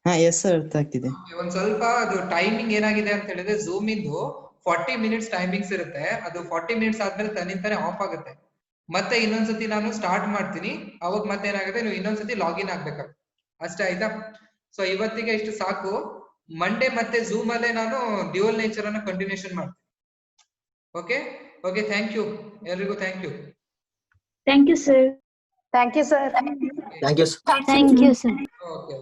ಹಾ ಎಸ್ ಸರ್, ಅರ್ಥ ಆಗ್ತಿದೆ. ಒಂದ್ ಸ್ವಲ್ಪ ಅದು ಟೈಮಿಂಗ್ ಏನಾಗಿದೆ ಅಂತ ಹೇಳಿದ್ರೆ, ಝೂಮ್ ಇಂದು 40 ಮಿನಿಟ್ಸ್ ಟೈಮಿಂಗ್ಸ್ ಇರುತ್ತೆ. ಅದು 40 ಮಿನಿಟ್ಸ್ ಆದ್ಮೇಲೆ ತನ್ನಿಂತಾನೆ ಆಫ್ ಆಗುತ್ತೆ. ಮತ್ತೆ ಇನ್ನೊಂದ್ಸತಿ ನಾನು ಸ್ಟಾರ್ಟ್ ಮಾಡ್ತೀನಿ, ಅವಾಗ ಮತ್ತೆ ಏನಾಗುತ್ತೆ, ನೀವು ಇನ್ನೊಂದ್ಸತಿ ಲಾಗಿನ್ ಆಗ್ಬೇಕಾಗುತ್ತೆ ಅಷ್ಟೇ. ಆಯ್ತಾ? ಸೊ ಇವತ್ತಿಗೆ ಇಷ್ಟು ಸಾಕು. ಮಂಡೇ ಮತ್ತೆ ಝೂಮ್ ಅಲ್ಲೇ ನಾನು ಡ್ಯೂಯಲ್ ನೇಚರ್ ಅನ್ನ ಕಂಟಿನ್ಯೂಷನ್ ಮಾಡ್ತೀನಿ. ಓಕೆ ಓಕೆ, ಥ್ಯಾಂಕ್ ಯು ಎಲ್ರಿಗೂ. Thank you. Thank you sir. Thank you sir. Thank you. Thank you sir. Okay.